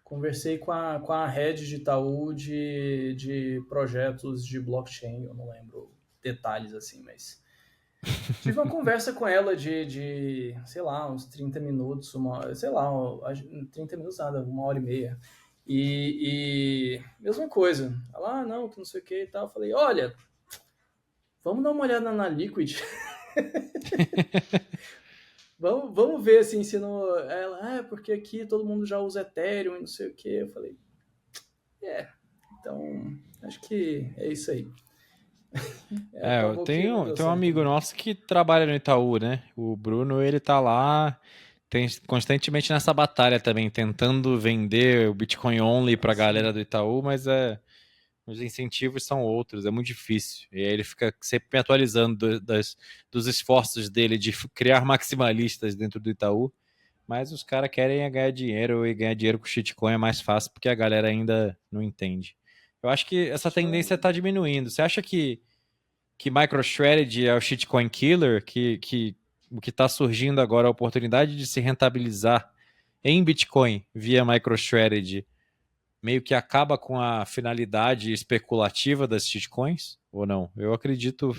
Conversei com a head de Itaú de projetos de blockchain. Eu não lembro detalhes assim, mas tive uma conversa com ela sei lá, uns 30 minutos, sei lá, 30 minutos nada, 1h30. E mesma coisa. Ela, não, que não sei o que e tal. Eu falei, olha, vamos dar uma olhada na Liquid. Vamos ver assim, se não. Ela, porque aqui todo mundo já usa Ethereum e não sei o que. Eu falei, então acho que é isso aí. Eu Acabou que não deu tenho um certo. amigo nosso que trabalha no Itaú, né? O Bruno, ele tá lá, tem constantemente nessa batalha também, tentando vender o Bitcoin only pra galera Sim, do Itaú, mas os incentivos são outros, é muito difícil. E aí ele fica sempre me atualizando dos esforços dele de criar maximalistas dentro do Itaú, Mas os caras querem ganhar dinheiro, e ganhar dinheiro com shitcoin é mais fácil porque a galera ainda não entende. Eu acho que essa tendência está diminuindo. Você acha que MicroStrategy é o shitcoin killer? Que o que está surgindo agora é a oportunidade de se rentabilizar em Bitcoin via MicroStrategy meio que acaba com a finalidade especulativa das shitcoins? Ou não? Eu acredito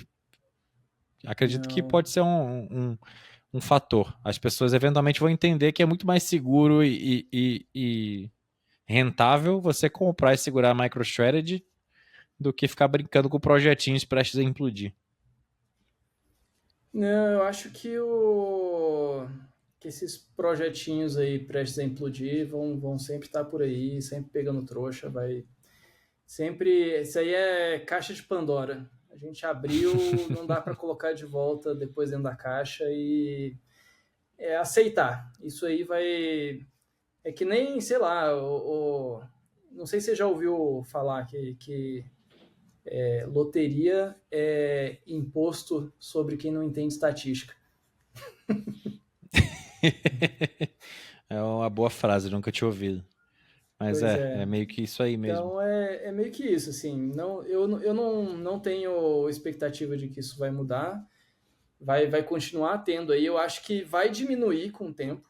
que Não. pode ser um fator. As pessoas eventualmente vão entender que é muito mais seguro e rentável você comprar e segurar a MicroStrategy do que ficar brincando com projetinhos prestes a implodir. Não, eu acho que esses projetinhos aí prestes a implodir vão sempre estar por aí, sempre pegando trouxa, vai sempre. Isso aí é caixa de Pandora. A gente abriu, não dá para colocar de volta depois dentro da caixa e aceitar. Isso aí vai. É que nem, sei lá, não sei se você já ouviu falar que loteria é imposto sobre quem não entende estatística. É uma boa frase, nunca tinha ouvido. Mas Pois é é. meio que isso aí mesmo. Então é meio que isso, assim. Eu não tenho expectativa de que isso vai mudar. Vai continuar tendo aí. Eu acho que vai diminuir com o tempo,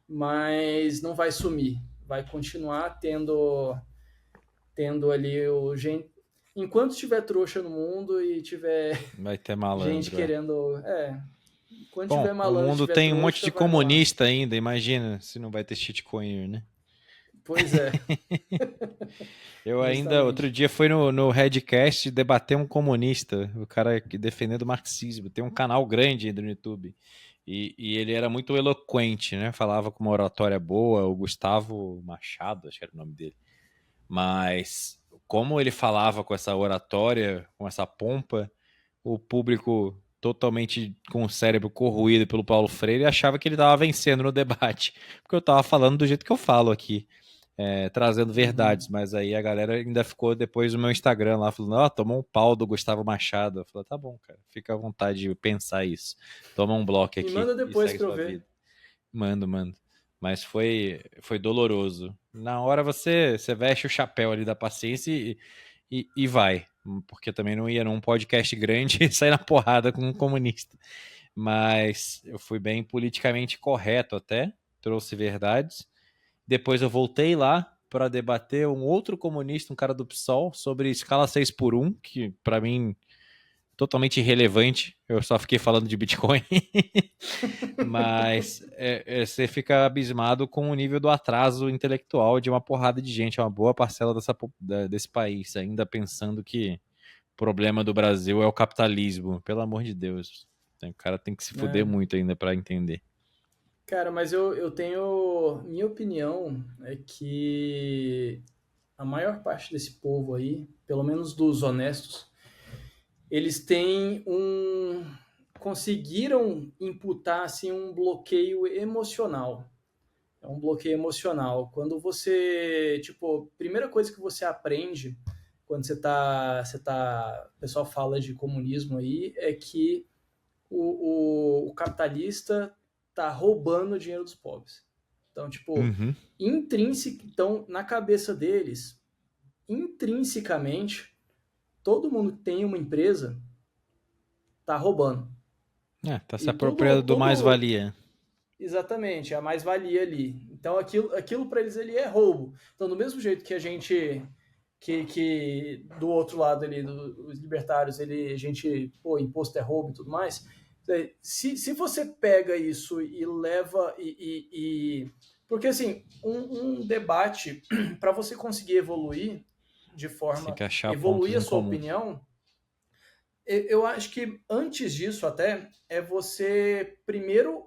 mas não vai sumir. Vai continuar tendo ali o gente. Enquanto tiver trouxa no mundo e tiver Vai ter gente malandro, é. querendo. Enquanto tiver Bom, o malandro e mundo tiver tem um monte trouxa, de vai rolar. comunista ainda, imagina se não vai ter shitcoin, né? Pois é, Eu ainda, outro justamente. dia, fui no Redcast debater um comunista, o cara defendendo o marxismo. Tem um canal grande ainda no YouTube. E ele era muito eloquente, né? Falava com uma oratória boa, o Gustavo Machado, acho que era o nome dele. Mas como ele falava com essa oratória, com essa pompa, o público totalmente com o cérebro corroído pelo Paulo Freire achava que ele estava vencendo no debate, porque eu estava falando do jeito que eu falo aqui, trazendo verdades, Uhum. mas aí a galera ainda ficou depois no meu Instagram lá, falando, ó, tomou um pau do Gustavo Machado. Eu falei, tá bom, cara, fica à vontade de pensar isso. Toma um bloco Me aqui manda e depois segue pra eu sua ver. vida. Mando, mando. Mas foi doloroso. Na hora você veste o chapéu ali da paciência e vai. Porque também não ia num podcast grande e sair na porrada com um comunista. Mas eu fui bem politicamente correto até, trouxe verdades. Depois eu voltei lá para debater um outro comunista, um cara do PSOL, sobre escala 6 por 1, que para mim totalmente irrelevante. Eu só fiquei falando de Bitcoin. Mas você fica abismado com o nível do atraso intelectual de uma porrada de gente, uma boa parcela desse país, ainda pensando que o problema do Brasil é o capitalismo. Pelo amor de Deus. O cara tem que se fuder Né? muito ainda para entender. Cara, mas eu tenho. Minha opinião é que a maior parte desse povo aí, pelo menos dos honestos, eles têm um. Conseguiram imputar assim, um bloqueio emocional. É um bloqueio emocional. Quando você. Tipo, primeira coisa que você aprende quando o pessoal fala de comunismo aí, é que o capitalista tá roubando o dinheiro dos pobres. Então, tipo, Uhum. então, na cabeça deles, intrinsecamente, todo mundo que tem uma empresa tá roubando. Tá se E apropriando do mais-valia. exatamente, a mais-valia ali. Então, aquilo para eles ali é roubo. Então, do mesmo jeito que a gente que do outro lado ali, dos libertários, a gente, pô, imposto é roubo e tudo mais. Se você pega isso e leva porque assim, um debate para você conseguir evoluir de Você tem forma que achar pontos evoluir a em sua comum. opinião, eu acho que antes disso até é você primeiro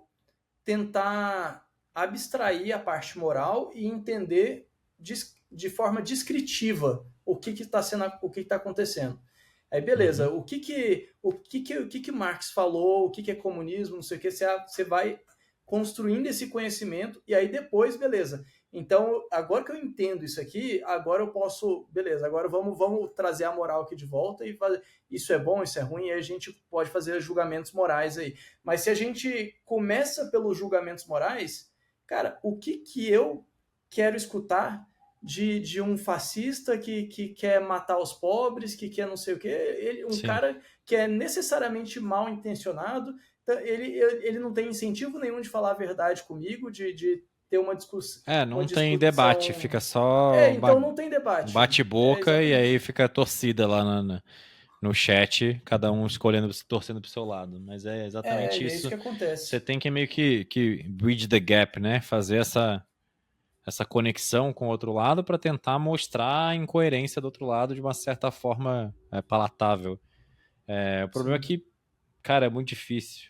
tentar abstrair a parte moral e entender de forma descritiva o que está acontecendo. Aí beleza, Uhum. o que Marx falou, o que é comunismo, não sei o que, você vai construindo esse conhecimento e aí depois, beleza. Então, agora que eu entendo isso aqui, agora eu posso, beleza, agora vamos trazer a moral aqui de volta e fazer, isso é bom, isso é ruim, e aí a gente pode fazer julgamentos morais aí. Mas se a gente começa pelos julgamentos morais, cara, o que eu quero escutar de um fascista que quer matar os pobres, que quer não sei o quê, um Sim. cara que é necessariamente mal intencionado, ele não tem incentivo nenhum de falar a verdade comigo, de ter uma discussão. Não tem debate, fica só Então não tem debate. bate-boca e aí Exatamente. fica a torcida lá no chat, cada um escolhendo, torcendo pro seu lado. Mas é exatamente E é isso isso. que Você acontece. tem que meio que bridge the gap, né? Fazer essa conexão com o outro lado para tentar mostrar a incoerência do outro lado de uma certa forma palatável. O problema é Sim. que, cara, é muito difícil.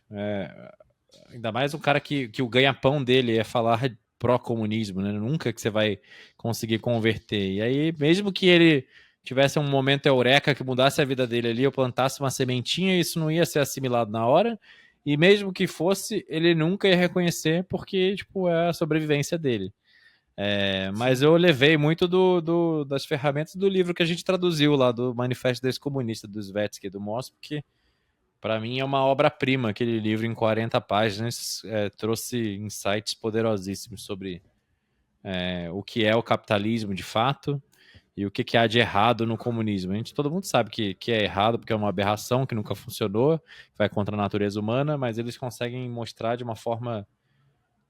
Ainda mais um cara que o ganha-pão dele é falar pró-comunismo, né? Nunca que você vai conseguir converter. E aí, mesmo que ele tivesse um momento eureka que mudasse a vida dele ali, ou plantasse uma sementinha, isso não ia ser assimilado na hora. E mesmo que fosse, ele nunca ia reconhecer, porque, tipo, é a sobrevivência dele. Mas Sim. eu levei muito das ferramentas do livro que a gente traduziu lá, do Manifesto Descomunista, do Svetsky e do Moss, porque para mim é uma obra-prima. Aquele livro em 40 páginas trouxe insights poderosíssimos sobre o que é o capitalismo de fato e o que há de errado no comunismo. Todo mundo sabe que é errado porque é uma aberração que nunca funcionou, vai contra a natureza humana, mas eles conseguem mostrar de uma forma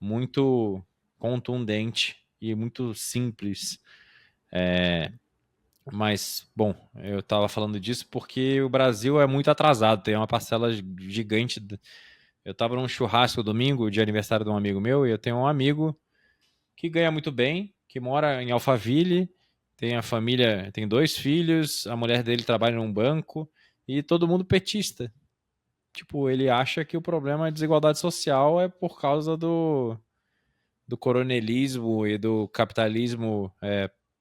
muito contundente e muito simples. Mas, bom, eu estava falando disso porque o Brasil é muito atrasado, tem uma parcela gigante. Eu estava num churrasco domingo de aniversário de um amigo meu e eu tenho um amigo que ganha muito bem, que mora em Alphaville, tem a família, tem 2 filhos, a mulher dele trabalha num banco e todo mundo petista. Tipo, ele acha que o problema é desigualdade social é por causa do coronelismo e do capitalismo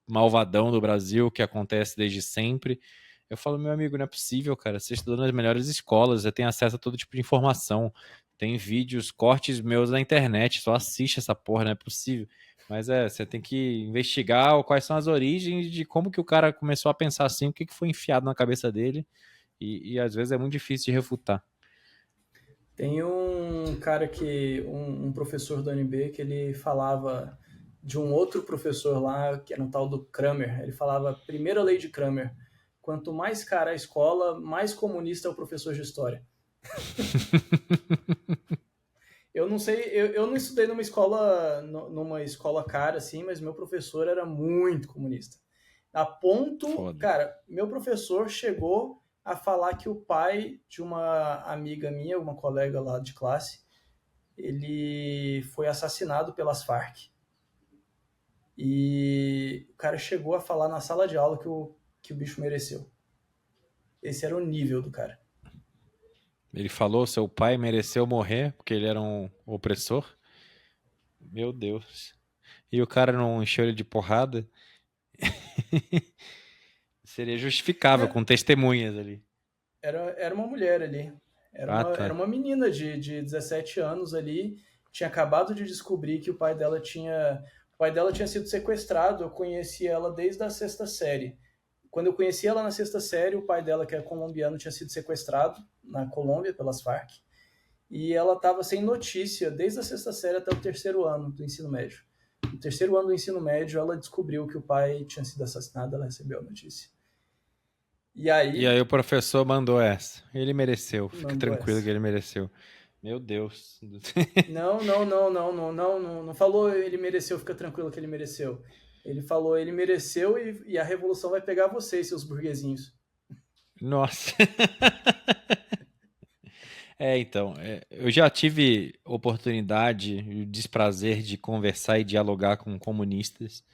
malvadão do Brasil que acontece desde sempre. Eu falo, meu amigo, não é possível, cara. Você estudou nas melhores escolas, você tem acesso a todo tipo de informação. Tem vídeos, cortes meus na internet, só assiste essa porra, não é possível. Mas você tem que investigar quais são as origens de como que o cara começou a pensar assim, o que foi enfiado na cabeça dele. E às vezes é muito difícil de refutar. Tem um cara um professor da UNB, que ele falava de um outro professor lá, que era um tal do Kramer. Ele falava, primeira lei de Kramer, quanto mais cara a escola, mais comunista é o professor de história. Eu não sei, eu não estudei numa escola cara assim, mas meu professor era muito comunista. A ponto, Foda. cara, meu professor chegou a falar que o pai de uma amiga minha, uma colega lá de classe, ele foi assassinado pelas Farc. E o cara chegou a falar na sala de aula que o bicho mereceu. Esse era o nível do cara. Ele falou, seu pai mereceu morrer porque ele era um opressor. Meu Deus. E o cara não encheu ele de porrada? Seria justificável, Né? com testemunhas ali. Era uma mulher ali. Ah, Era tá. uma menina de 17 anos ali. Tinha acabado de descobrir que o pai dela tinha. O pai dela tinha sido sequestrado. Eu conheci ela desde a sexta série. Quando eu conheci ela na sexta série, o pai dela, que é colombiano, tinha sido sequestrado na Colômbia pelas Farc. E ela estava sem notícia desde a sexta série até o terceiro ano do ensino médio. No terceiro ano do ensino médio, ela descobriu que o pai tinha sido assassinado, ela recebeu a notícia. E E aí, aí o professor mandou essa. Ele mereceu. Fica mandou tranquilo essa. que ele mereceu. Meu Deus. Não falou ele mereceu, fica tranquilo que ele mereceu. Ele falou ele mereceu e a revolução vai pegar vocês, seus burguesinhos. Nossa. Então, eu já tive oportunidade e o desprazer de conversar e dialogar com comunistas.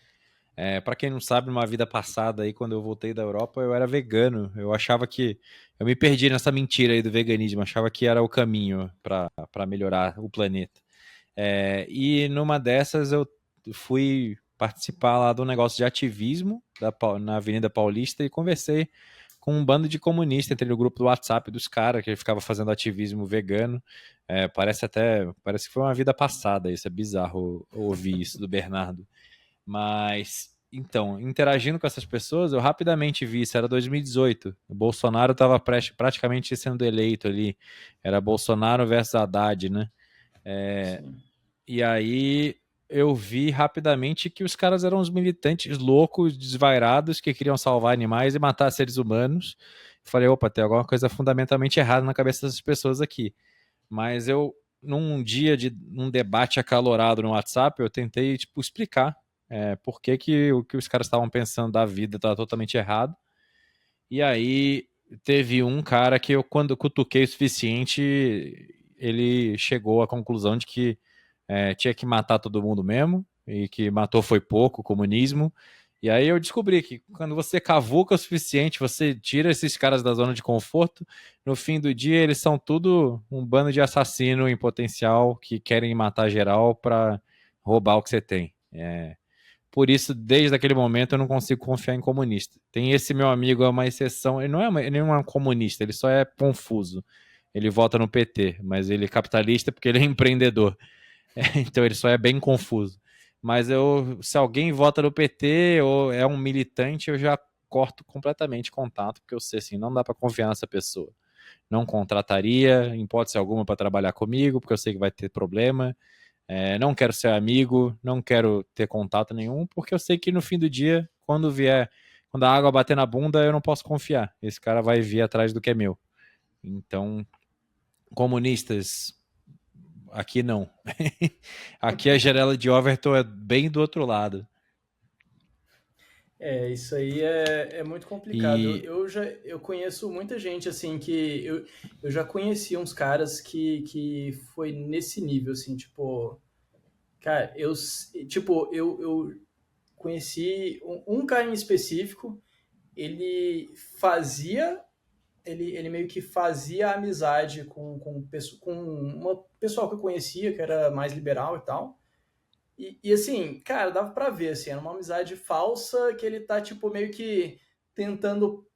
Para quem não sabe, numa vida passada aí, quando eu voltei da Europa, eu era vegano. Eu achava que. Eu me perdi nessa mentira aí do veganismo, achava que era o caminho para melhorar o planeta. E numa dessas eu fui participar lá do negócio de ativismo na Avenida Paulista e conversei com um bando de comunistas, entrei no grupo do WhatsApp dos caras, que ele ficava fazendo ativismo vegano. Parece que foi uma vida passada, isso é bizarro ouvir isso do Bernardo. Mas, então, interagindo com essas pessoas, eu rapidamente vi, isso era 2018, o Bolsonaro estava praticamente sendo eleito ali, era Bolsonaro versus Haddad, né? Sim. E aí eu vi rapidamente que os caras eram uns militantes loucos, desvairados, que queriam salvar animais e matar seres humanos. Falei, opa, tem alguma coisa fundamentalmente errada na cabeça dessas pessoas aqui. Mas eu, num dia de um debate acalorado no WhatsApp, eu tentei, tipo, explicar por que, que o que os caras estavam pensando da vida estava totalmente errado. E aí teve um cara que eu, quando cutuquei o suficiente, ele chegou à conclusão de que tinha que matar todo mundo mesmo, e que matou foi pouco, o comunismo. E aí eu descobri que quando você cavuca o suficiente, você tira esses caras da zona de conforto, no fim do dia eles são tudo um bando de assassino em potencial que querem matar geral para roubar o que você tem. Por isso, desde aquele momento, eu não consigo confiar em comunista. Tem esse meu amigo, é uma exceção. Ele não é um comunista, ele só é confuso. Ele vota no PT, mas ele é capitalista porque ele é empreendedor. Então ele só é bem confuso. Mas se alguém vota no PT ou é um militante, eu já corto completamente contato, porque eu sei assim, não dá para confiar nessa pessoa. Não contrataria, em hipótese alguma, para trabalhar comigo, porque eu sei que vai ter problema. Não quero ser amigo, não quero ter contato nenhum, porque eu sei que no fim do dia, quando a água bater na bunda, eu não posso confiar. Esse cara vai vir atrás do que é meu. Então, comunistas, aqui não. Aqui a janela de Overton é bem do outro lado. Isso aí é muito complicado. E Eu conheço muita gente, assim, que eu já conheci uns caras que foi nesse nível, assim, tipo, cara, eu conheci um cara em específico, ele fazia, ele meio que fazia amizade com uma pessoal que eu conhecia, que era mais liberal e tal, e assim, cara, dava pra ver, assim, era uma amizade falsa que ele tá, tipo, meio que tentando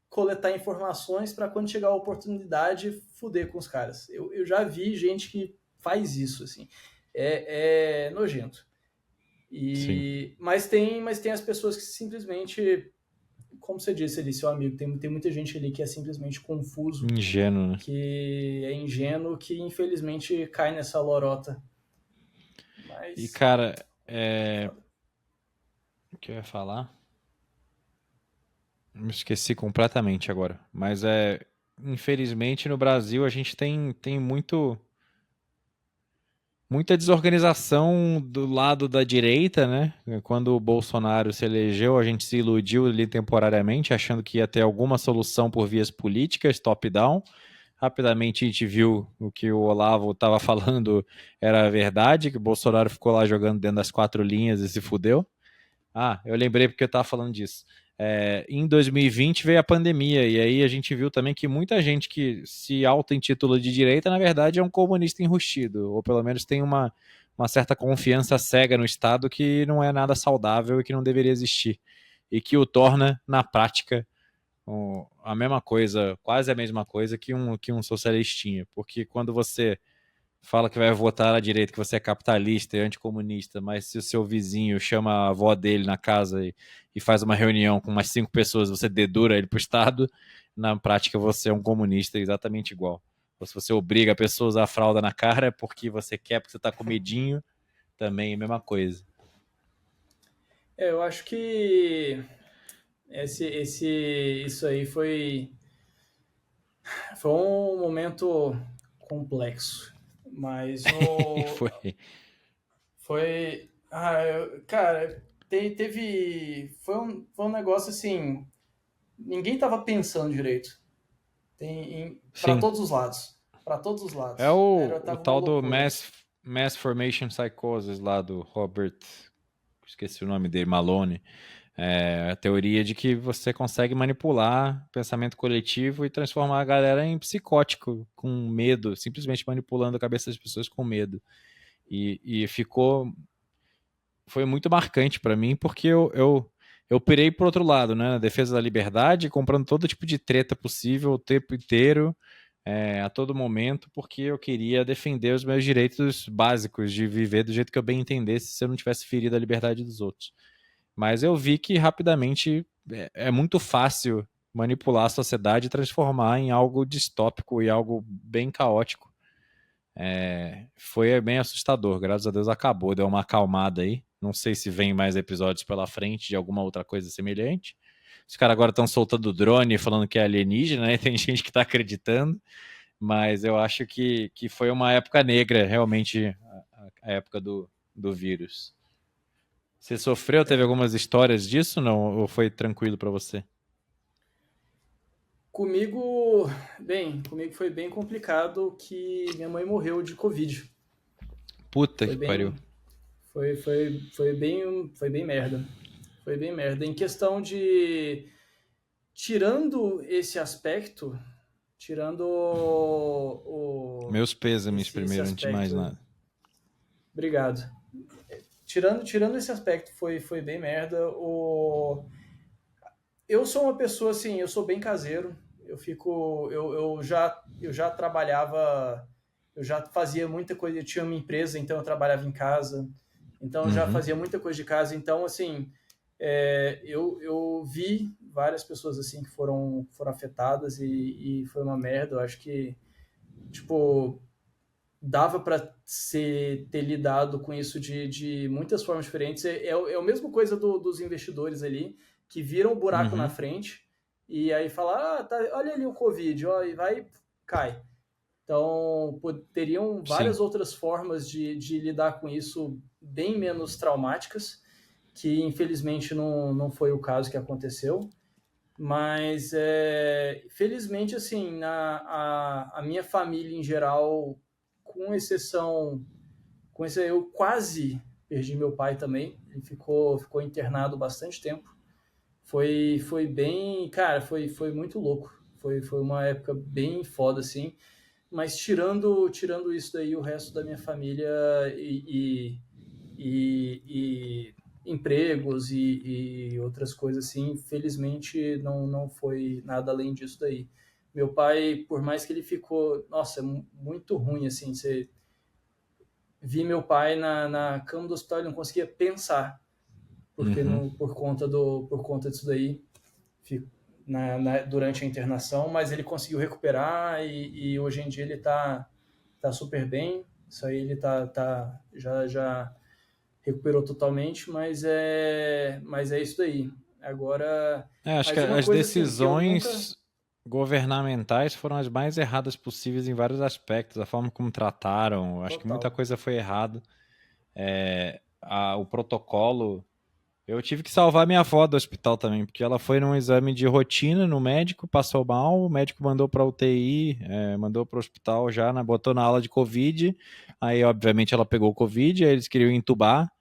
coletar informações para quando chegar a oportunidade, fuder com os caras. Eu já vi gente que faz isso, assim. É nojento. sim, Mas tem as pessoas que simplesmente, como você disse ali, seu amigo, tem muita gente ali que é simplesmente confuso, ingênuo, né? que é ingênuo, que infelizmente cai nessa lorota. E Mas cara, é foda. o que eu ia falar? Me esqueci completamente agora. Mas infelizmente no Brasil a gente tem muita desorganização do lado da direita, né? Quando o Bolsonaro se elegeu, a gente se iludiu ali temporariamente, achando que ia ter alguma solução por vias políticas, top-down. Rapidamente a gente viu o que o Olavo estava falando era verdade, que o Bolsonaro ficou lá jogando dentro das quatro linhas e se fudeu. Ah, eu lembrei porque eu estava falando disso. Em 2020 veio a pandemia, e aí a gente viu também que muita gente que se auto-intitula de direita, na verdade, é um comunista enrustido, ou pelo menos tem uma certa confiança cega no Estado que não é nada saudável e que não deveria existir. E que o torna, na prática, a mesma coisa, quase a mesma coisa que um socialistinha. Porque quando você fala que vai votar à direita, que você é capitalista e anticomunista, mas se o seu vizinho chama a avó dele na casa e faz uma reunião com umas 5 pessoas, você dedura ele pro Estado, na prática você é um comunista exatamente igual. Ou se você obriga a pessoa a usar fralda na cara porque você quer, porque você tá com medinho, também é a mesma coisa. Eu acho que isso aí foi um momento complexo, mas Foi. cara, foi um negócio assim, ninguém tava pensando direito, para Sim. todos os lados, para todos os É lados, o tava uma tal do loucura. Mass Formation Psychosis lá do Robert, esqueci o nome dele, Malone. A teoria de que você consegue manipular o pensamento coletivo e transformar a galera em psicótico, com medo, simplesmente manipulando a cabeça das pessoas com medo. E foi muito marcante para mim, porque eu pirei pro outro lado, né? Na defesa da liberdade, comprando todo tipo de treta possível o tempo inteiro, a todo momento, porque eu queria defender os meus direitos básicos de viver do jeito que eu bem entendesse, se eu não tivesse ferido a liberdade dos outros. Mas eu vi que rapidamente é muito fácil manipular a sociedade e transformar em algo distópico e algo bem caótico. Foi bem assustador. Graças a Deus acabou, deu uma acalmada aí. Não sei se vem mais episódios pela frente de alguma outra coisa semelhante. Os caras agora estão soltando drone falando que é alienígena, né? Tem gente que tá acreditando, mas eu acho que foi uma época negra, realmente, a época do vírus. Você sofreu? Teve algumas histórias disso, não? Ou foi tranquilo pra você? Comigo, comigo foi bem complicado que minha mãe morreu de Covid. Puta Foi que pariu. bem, foi bem merda. Foi bem merda. Em questão de, tirando esse aspecto, tirando Meus pêsames esse primeiro, antes de mais aspecto, nada. obrigado. Tirando esse aspecto, foi bem merda. Eu sou uma pessoa assim, eu sou bem caseiro. Eu já trabalhava, eu já fazia muita coisa. Eu tinha uma empresa, então eu trabalhava em casa. Então eu já Uhum. fazia muita coisa de casa. Então assim, eu vi várias pessoas assim que foram afetadas e foi uma merda. Eu acho que tipo dava para ter lidado com isso de muitas formas diferentes. É a mesma coisa dos investidores ali, que viram o buraco na Uhum. frente e aí falar, tá, olha ali o Covid, ó, e vai, cai. Então, teriam Sim. várias outras formas de lidar com isso bem menos traumáticas, que infelizmente não foi o caso que aconteceu. Mas, felizmente, assim, a minha família em geral, com exceção, eu quase perdi meu pai também. Ele ficou internado bastante tempo. Foi bem, cara, foi muito louco. Foi uma época bem foda, assim. Mas tirando isso daí, o resto da minha família e empregos e outras coisas assim, felizmente não foi nada além disso daí. Meu pai, por mais que ele ficou, nossa, muito ruim assim, você vi meu pai na cama do hospital, ele não conseguia pensar, porque Uhum. por conta disso daí, durante a internação, mas ele conseguiu recuperar e hoje em dia ele tá super bem. Isso aí ele já recuperou totalmente, mas é isso daí. Agora, Acho que mas uma as coisa assim que eu nunca. decisões governamentais foram as mais erradas possíveis em vários aspectos. A forma como trataram, acho que muita Total. coisa foi errada. O protocolo. Eu tive que salvar minha avó do hospital também, porque ela foi num exame de rotina no médico, passou mal, o médico mandou para UTI, mandou para o hospital já, botou na ala de Covid. Aí, obviamente, ela pegou o Covid, aí eles queriam entubar.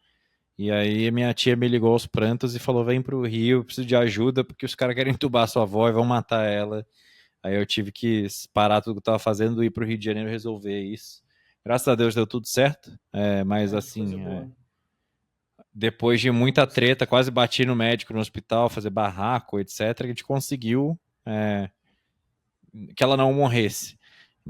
E aí minha tia me ligou aos prantos e falou: vem pro Rio, preciso de ajuda, porque os caras querem entubar sua avó e vão matar ela. Aí eu tive que parar tudo que eu tava fazendo e ir pro Rio de Janeiro resolver isso. Graças a Deus deu tudo certo, mas Que coisa assim, boa. depois de muita treta, quase bati no médico no hospital, fazer barraco, etc., a gente conseguiu que ela não morresse.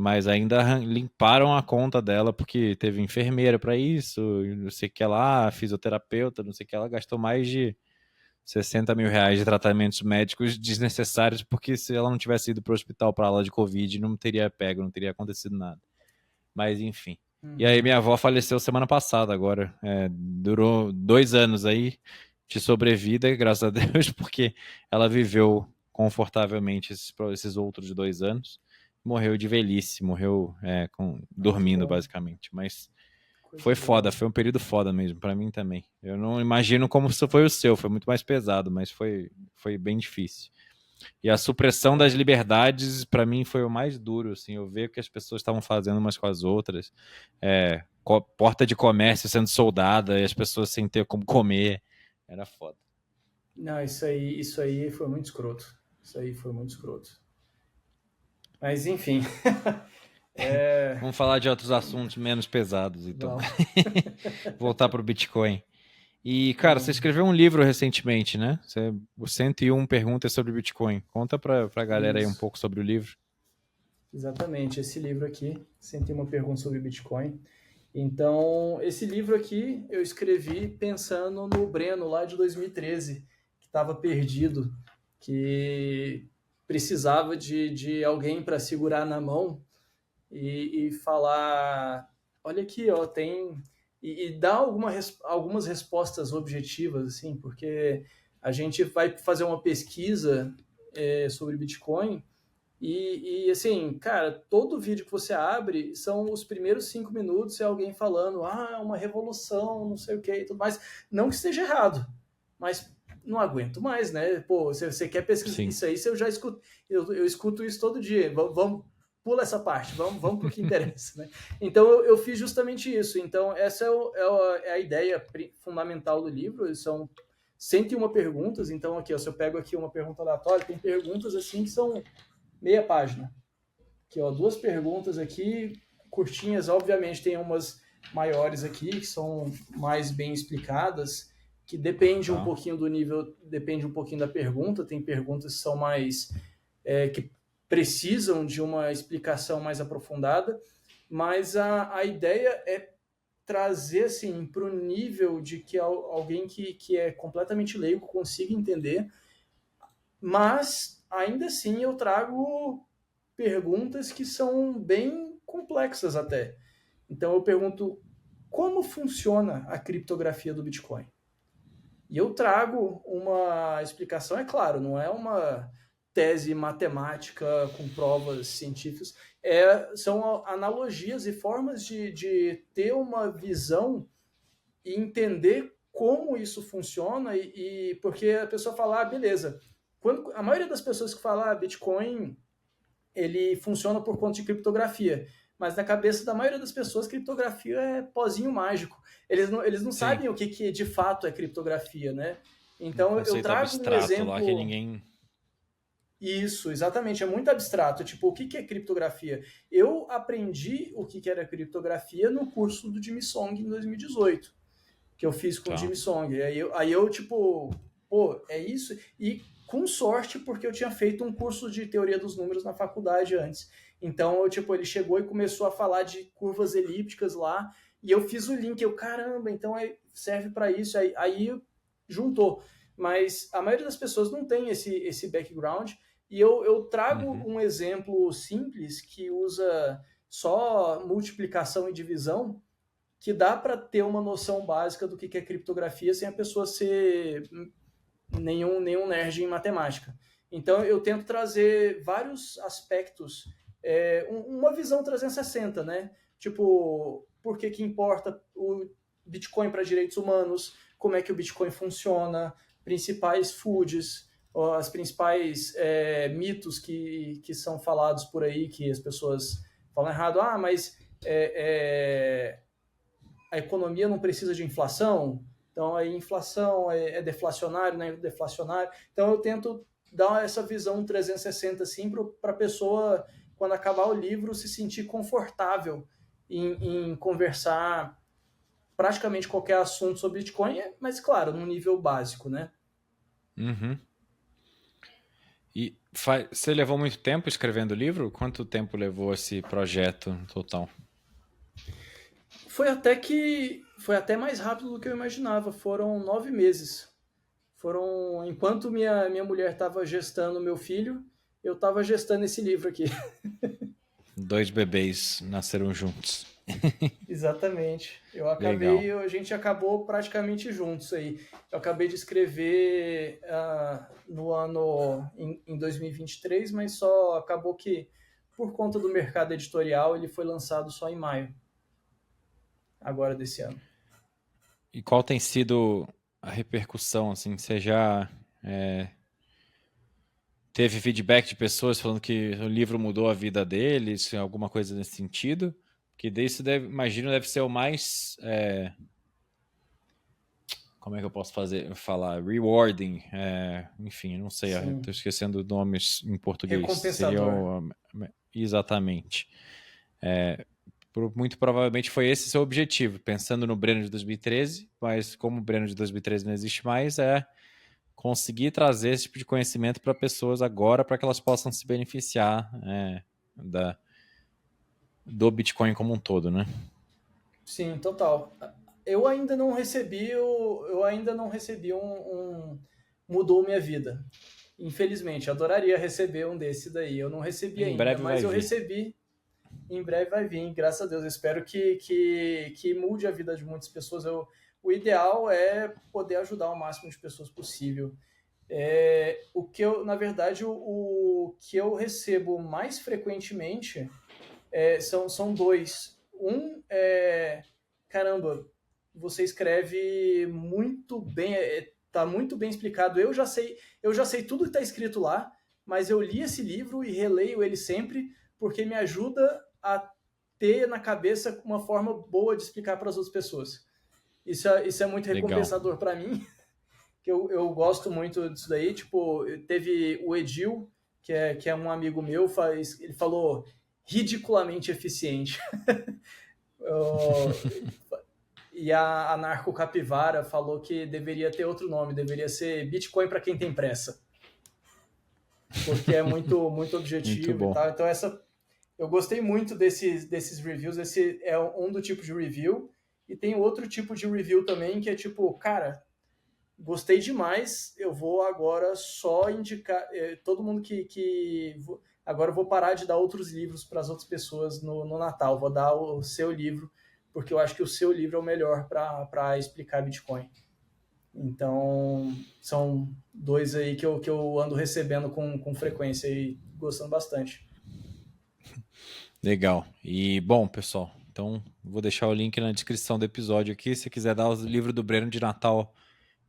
Mas ainda limparam a conta dela, porque teve enfermeira para isso, não sei o que lá, fisioterapeuta, não sei o que ela gastou mais de 60 mil reais de tratamentos médicos desnecessários, porque se ela não tivesse ido para o hospital para aula de Covid, não teria pego, não teria acontecido nada. Mas enfim. E aí Uhum. minha avó faleceu semana passada agora. Durou 2 anos aí de sobrevida, graças a Deus, porque ela viveu confortavelmente esses outros 2 anos. Morreu de velhice, morreu Ah, que dormindo, bom. basicamente. Mas Coisa foi boa. foda, foi um período foda mesmo, pra mim também. Eu não imagino como isso foi o seu, foi muito mais pesado, mas foi bem difícil. E a supressão das É. liberdades, pra mim, foi o mais duro, assim, eu ver o que as pessoas estavam fazendo umas com as outras, porta de comércio sendo soldada, e as pessoas sem ter como comer, era foda. Não, isso aí foi muito escroto. Isso aí foi muito escroto. Mas enfim. é, Vamos falar de outros assuntos menos pesados, então. Vamos. Voltar pro Bitcoin. E, cara, você Vamos. escreveu um livro recentemente, né? O 101 Perguntas sobre Bitcoin. Conta pra galera aí um Isso. pouco sobre o livro. Exatamente, esse livro aqui, 101 perguntas sobre Bitcoin. Então, esse livro aqui eu escrevi pensando no Breno lá de 2013, que estava perdido, que precisava de alguém para segurar na mão e falar, olha aqui, ó, tem... E dar algumas respostas objetivas, assim, porque a gente vai fazer uma pesquisa sobre Bitcoin assim, cara, todo vídeo que você abre são os primeiros 5 minutos é alguém falando, uma revolução, não sei o que e tudo mais. Não que esteja errado, mas não aguento mais, né? Pô, você quer pesquisar Sim. isso aí, eu já escuto, eu escuto isso todo dia. Vamos, pula essa parte, vamos pro que interessa, né? Então eu fiz justamente isso. Então essa é a ideia fundamental do livro. São 101 perguntas. Então aqui, ó, se eu pego aqui uma pergunta aleatória, tem perguntas assim que são meia página. Aqui, ó, 2 perguntas aqui, curtinhas. Obviamente tem umas maiores aqui, que são mais bem explicadas, que depende um pouquinho do nível, depende um pouquinho da pergunta. Tem perguntas que são mais... que precisam de uma explicação mais aprofundada, mas a ideia é trazer assim, para o nível de que alguém que é completamente leigo consiga entender, mas ainda assim eu trago perguntas que são bem complexas até. Então eu pergunto como funciona a criptografia do Bitcoin. E eu trago uma explicação, é claro, não é uma tese matemática com provas científicas, são analogias e formas de ter uma visão e entender como isso funciona, porque a pessoa fala, beleza, a maioria das pessoas que falam Bitcoin ele funciona por conta de criptografia. Mas na cabeça da maioria das pessoas, criptografia é pozinho mágico. Eles não sabem o que de fato é criptografia, né? Então eu trago um exemplo... lá que ninguém... Isso, exatamente. É muito abstrato. Tipo, o que é criptografia? Eu aprendi o que era criptografia no curso do Jimmy Song em 2018, que eu fiz com o Jimmy Song. Aí eu, tipo, pô, é isso? E com sorte, porque eu tinha feito um curso de teoria dos números na faculdade antes. Então, ele chegou e começou a falar de curvas elípticas lá, e eu fiz o link, caramba, então serve para isso. Aí juntou. Mas a maioria das pessoas não tem esse background, e eu trago um exemplo simples que usa só multiplicação e divisão, que dá para ter uma noção básica do que é criptografia sem a pessoa ser nenhum nerd em matemática. Então eu tento trazer vários aspectos, uma visão 360, né? Tipo, por que importa o Bitcoin para direitos humanos, como é que o Bitcoin funciona, principais foods, as principais mitos que são falados por aí, que as pessoas falam errado. Mas a economia não precisa de inflação, então a inflação é deflacionário, não é deflacionário. Então eu tento dar essa visão 360 assim, para a pessoa, quando acabar o livro, se sentir confortável em conversar praticamente qualquer assunto sobre Bitcoin, mas claro, num nível básico, né? E você levou muito tempo escrevendo o livro? Quanto tempo levou esse projeto no total? Foi até mais rápido do que eu imaginava. Foram 9 meses. Enquanto minha mulher estava gestando meu filho, eu estava gestando esse livro aqui. 2 bebês nasceram juntos. Exatamente. Legal. A gente acabou praticamente juntos aí. Eu acabei de escrever em 2023, mas só acabou que, por conta do mercado editorial, ele foi lançado só em maio, agora desse ano. E qual tem sido a repercussão, assim? Você já teve feedback de pessoas falando que o livro mudou a vida deles, alguma coisa nesse sentido? Porque isso imagino, deve ser o mais... como é que eu posso falar? Rewarding, enfim, não sei, estou esquecendo nomes em português. Recompensador. Exatamente. Muito provavelmente foi esse seu objetivo, pensando no Breno de 2013, mas como o Breno de 2013 não existe mais, conseguir trazer esse tipo de conhecimento para pessoas agora, para que elas possam se beneficiar do Bitcoin como um todo, né? Sim, total. Eu ainda não recebi mudou minha vida. Infelizmente, adoraria receber um desse daí. Eu não recebi ainda, mas eu recebi. Em breve vai vir, graças a Deus. Eu espero que mude a vida de muitas pessoas. O ideal é poder ajudar o máximo de pessoas possível. O que eu, na verdade, o que eu recebo mais frequentemente são dois. Um é, caramba, você escreve muito bem, tá muito bem explicado. Eu já sei tudo que está escrito lá, mas eu li esse livro e releio ele sempre porque me ajuda a ter na cabeça uma forma boa de explicar para as outras pessoas. Isso é muito Legal. recompensador para mim, que eu gosto muito disso daí. Tipo, teve o Edil, que é um amigo meu, ele falou ridiculamente eficiente. E a Anarco Capivara falou que deveria ter outro nome, deveria ser Bitcoin para quem tem pressa. Porque é muito, muito Muito objetivo e bom. tal. Então, eu gostei muito desses reviews. Esse é um do tipo de review. E tem outro tipo de review também, que é tipo, cara, gostei demais, eu vou agora só indicar todo mundo agora eu vou parar de dar outros livros para as outras pessoas no Natal, vou dar o seu livro, porque eu acho que o seu livro é o melhor para explicar Bitcoin. Então, são dois aí que eu ando recebendo com frequência e gostando bastante. Legal. E, bom, pessoal, então vou deixar o link na descrição do episódio aqui. Se quiser dar o livro do Breno de Natal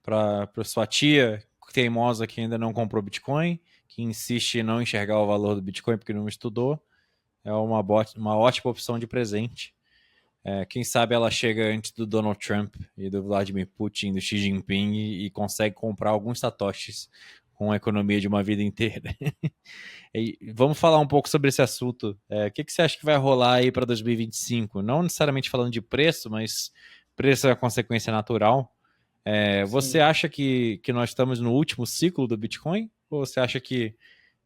para sua tia teimosa que ainda não comprou Bitcoin, que insiste em não enxergar o valor do Bitcoin porque não estudou, é uma ótima opção de presente. Quem sabe ela chega antes do Donald Trump e do Vladimir Putin, do Xi Jinping e consegue comprar alguns satoshis com a economia de uma vida inteira. E vamos falar um pouco sobre esse assunto. O que você acha que vai rolar aí para 2025? Não necessariamente falando de preço, mas preço é a consequência natural. Você Sim. acha que nós estamos no último ciclo do Bitcoin? Ou você acha que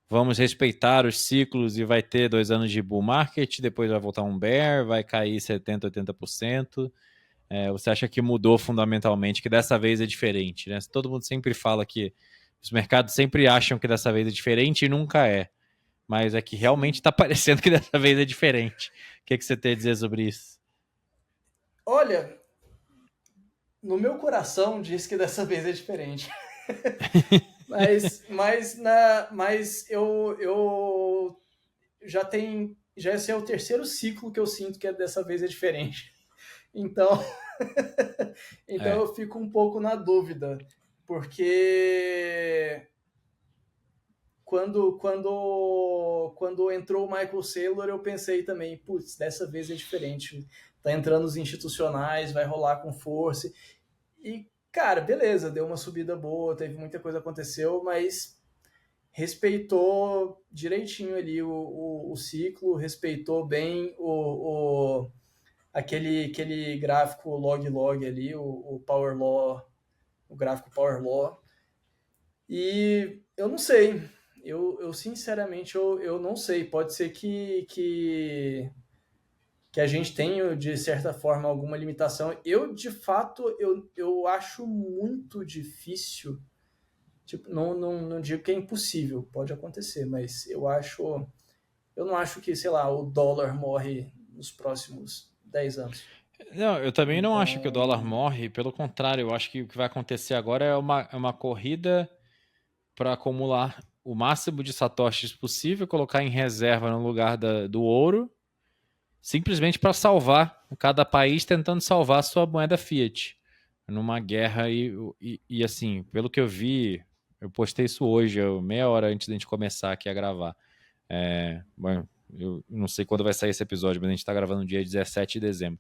vamos respeitar os ciclos e vai ter 2 anos de bull market, depois vai voltar um bear, vai cair 70%, 80%? Você acha que mudou fundamentalmente, que dessa vez é diferente, né? Todo mundo sempre fala que os mercados sempre acham que dessa vez é diferente e nunca é. Mas é que realmente está parecendo que dessa vez é diferente. O que você tem a dizer sobre isso? Olha, no meu coração diz que dessa vez é diferente. Mas eu já esse é o terceiro ciclo que eu sinto que dessa vez é diferente. Então, então É, eu fico um pouco na dúvida, porque quando entrou o Michael Saylor, eu pensei também, putz, dessa vez é diferente. Tá entrando os institucionais, vai rolar com força. E, cara, beleza, deu uma subida boa, teve muita coisa aconteceu, mas respeitou direitinho ali o ciclo, respeitou bem aquele gráfico log ali, o Power Law, o gráfico Power Law. E eu não sei, eu sinceramente eu não sei. Pode ser que a gente tenha, de certa forma, alguma limitação. Eu, de fato, eu acho muito difícil. Tipo, não digo que é impossível, pode acontecer, mas eu não acho que, sei lá, o dólar morre nos próximos 10 anos. não, eu também não acho que o dólar Então, morre, pelo contrário, eu acho que o que vai acontecer agora é uma corrida para acumular o máximo de satoshis possível, colocar em reserva no lugar do ouro, simplesmente para salvar cada país tentando salvar a sua moeda fiat numa guerra e assim, pelo que eu vi, eu postei isso hoje, meia hora antes da gente começar aqui a gravar. Bom, eu não sei quando vai sair esse episódio, mas a gente está gravando no dia 17 de dezembro.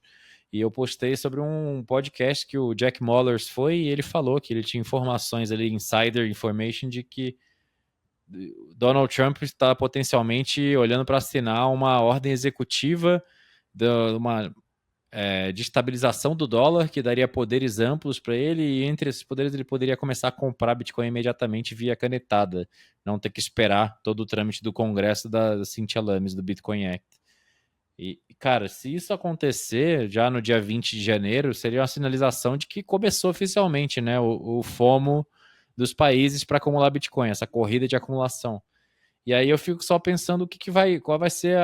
E eu postei sobre um podcast que o Jack Mollers foi e ele falou que ele tinha informações ali, insider information, de que Donald Trump está potencialmente olhando para assinar uma ordem executiva de estabilização do dólar, que daria poderes amplos para ele, e entre esses poderes ele poderia começar a comprar Bitcoin imediatamente via canetada, não ter que esperar todo o trâmite do Congresso da Cynthia Lummis, do Bitcoin Act. E, cara, se isso acontecer já no dia 20 de janeiro, seria uma sinalização de que começou oficialmente, né, o FOMO dos países para acumular Bitcoin, essa corrida de acumulação. E aí eu fico só pensando qual vai ser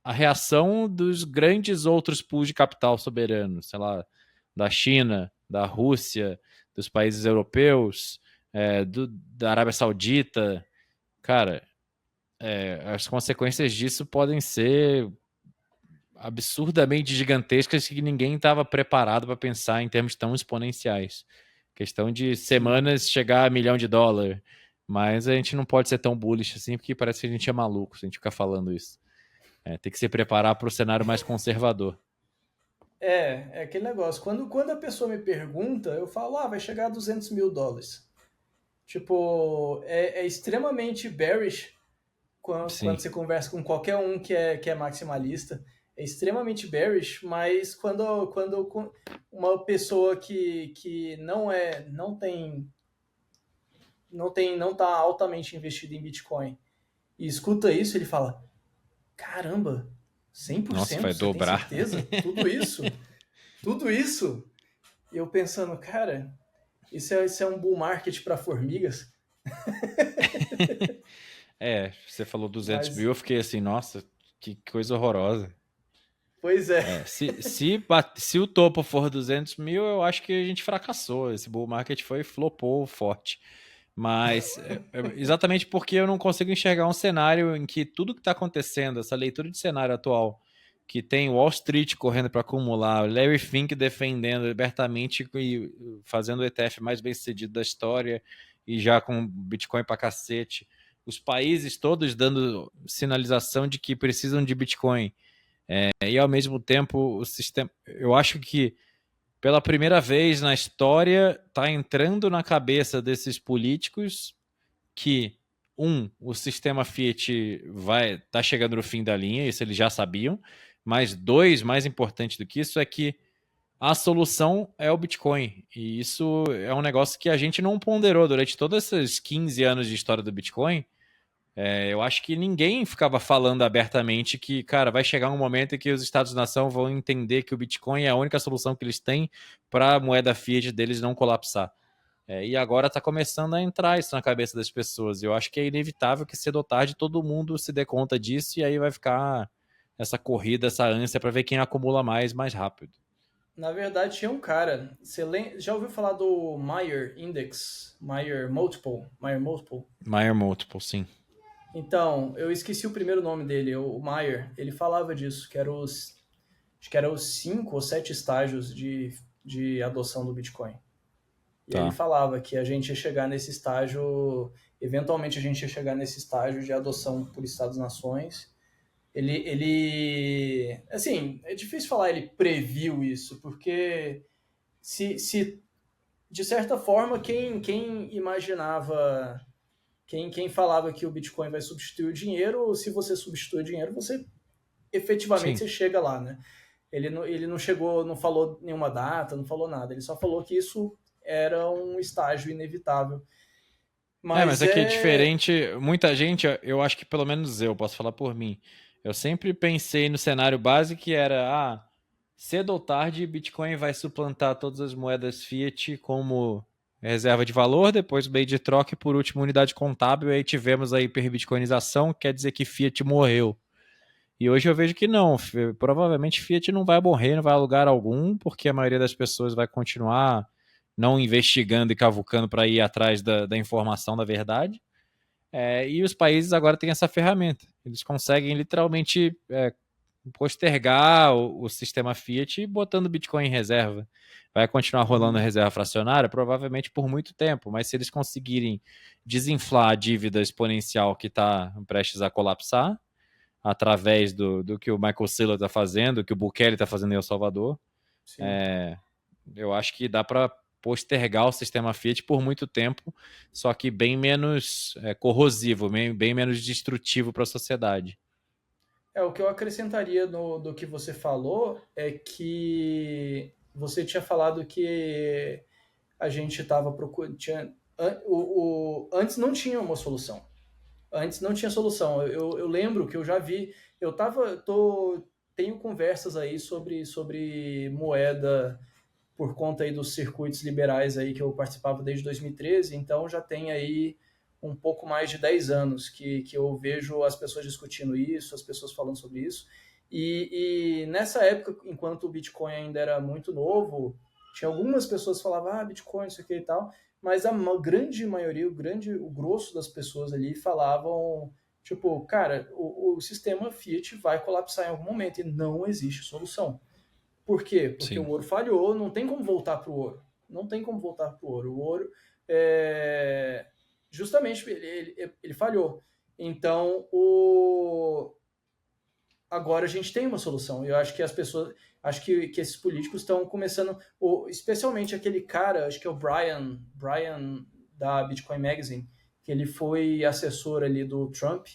a reação dos grandes outros pools de capital soberano, sei lá, da China, da Rússia, dos países europeus, da Arábia Saudita. Cara, as consequências disso podem ser absurdamente gigantescas que ninguém estava preparado para pensar em termos tão exponenciais. Questão de Sim. semanas chegar a $1 milhão. Mas a gente não pode ser tão bullish assim, porque parece que a gente é maluco se a gente ficar falando isso. Tem que se preparar para o cenário mais conservador. É aquele negócio. Quando a pessoa me pergunta, eu falo, vai chegar a US$ 200 mil. Tipo, é extremamente bearish quando Sim. você conversa com qualquer um que é maximalista. É extremamente bearish, mas quando uma pessoa que não tá altamente investida em Bitcoin e escuta isso, ele fala: caramba, Nossa, 100%? vai Você tem dobrar. certeza? Tudo isso? Tudo isso? E eu pensando, cara, isso é um bull market para formigas. Você falou 200 Mas, mil, eu fiquei assim, nossa, que coisa horrorosa. pois é. Se o topo for 200 mil, eu acho que a gente fracassou. Esse bull market flopou forte. Mas exatamente porque eu não consigo enxergar um cenário em que tudo que está acontecendo, essa leitura de cenário atual, que tem Wall Street correndo para acumular, Larry Fink defendendo abertamente e fazendo o ETF mais bem sucedido da história e já com Bitcoin para cacete, os países todos dando sinalização de que precisam de Bitcoin. E ao mesmo tempo o sistema, eu acho que pela primeira vez na história está entrando na cabeça desses políticos que o sistema Fiat tá chegando no fim da linha, isso eles já sabiam, mas dois, mais importante do que isso, é que a solução é o Bitcoin. E isso é um negócio que a gente não ponderou durante todos esses 15 anos de história do Bitcoin. Eu acho que ninguém ficava falando abertamente que, cara, vai chegar um momento em que os Estados-nação vão entender que o Bitcoin é a única solução que eles têm para a moeda fiat deles não colapsar. E agora está começando a entrar isso na cabeça das pessoas. Eu acho que é inevitável que cedo ou tarde todo mundo se dê conta disso e aí vai ficar essa corrida, essa ânsia para ver quem acumula mais rápido. Na verdade, tinha um cara. Já ouviu falar do Mayer Index? Mayer Multiple? Mayer Multiple? Mayer Multiple, sim. Então, eu esqueci o primeiro nome dele, o Mayer. Ele falava disso, acho que era os 5 ou 7 estágios de adoção do Bitcoin. E ele Tá. falava que a gente ia chegar nesse estágio, eventualmente a gente ia chegar nesse estágio de adoção por Estados-nações. Assim, é difícil falar ele previu isso, porque se de certa forma, quem imaginava, quem falava que o Bitcoin vai substituir o dinheiro, se você substitui o dinheiro, você efetivamente Sim. você chega lá, né? Ele não chegou, não falou nenhuma data, não falou nada. Ele só falou que isso era um estágio inevitável. Mas Mas é que é diferente. Muita gente, eu acho que pelo menos eu posso falar por mim. Eu sempre pensei no cenário base que era, cedo ou tarde, Bitcoin vai suplantar todas as moedas fiat como reserva de valor, depois meio de troca e por último unidade contábil. E aí tivemos a hiperbitcoinização, quer dizer que fiat morreu. E hoje eu vejo que não. Provavelmente Fiat não vai morrer, não vai a lugar algum, porque a maioria das pessoas vai continuar não investigando e cavucando para ir atrás da informação da verdade. E os países agora têm essa ferramenta. Eles conseguem literalmente postergar o sistema Fiat botando Bitcoin em reserva. Vai continuar rolando a uhum, reserva fracionária? Provavelmente por muito tempo, mas se eles conseguirem desinflar a dívida exponencial que está prestes a colapsar, através do que o Michael Saylor está fazendo, que o Bukele está fazendo em El Salvador, sim. eu acho que dá para postergar o sistema Fiat por muito tempo, só que bem menos corrosivo, bem menos destrutivo para a sociedade. O que eu acrescentaria do que você falou é que você tinha falado que a gente estava procurando. Antes não tinha uma solução. Antes não tinha solução. Eu lembro que eu já vi. Tenho conversas aí sobre moeda por conta aí dos circuitos liberais aí que eu participava desde 2013, então já tem aí um pouco mais de 10 anos que eu vejo as pessoas discutindo isso, as pessoas falando sobre isso. E nessa época, enquanto o Bitcoin ainda era muito novo, tinha algumas pessoas que falavam, Bitcoin, isso aqui e tal, mas a grande maioria, o grosso das pessoas ali falavam, tipo, cara, o sistema Fiat vai colapsar em algum momento e não existe solução. Por quê? Porque o Sim, ouro falhou, não tem como voltar para o ouro. Não tem como voltar para o ouro. O ouro, justamente, ele falhou. Então, agora a gente tem uma solução. Eu acho que as pessoas, acho que esses políticos estão começando, especialmente aquele cara, acho que é o Brian da Bitcoin Magazine, que ele foi assessor ali do Trump.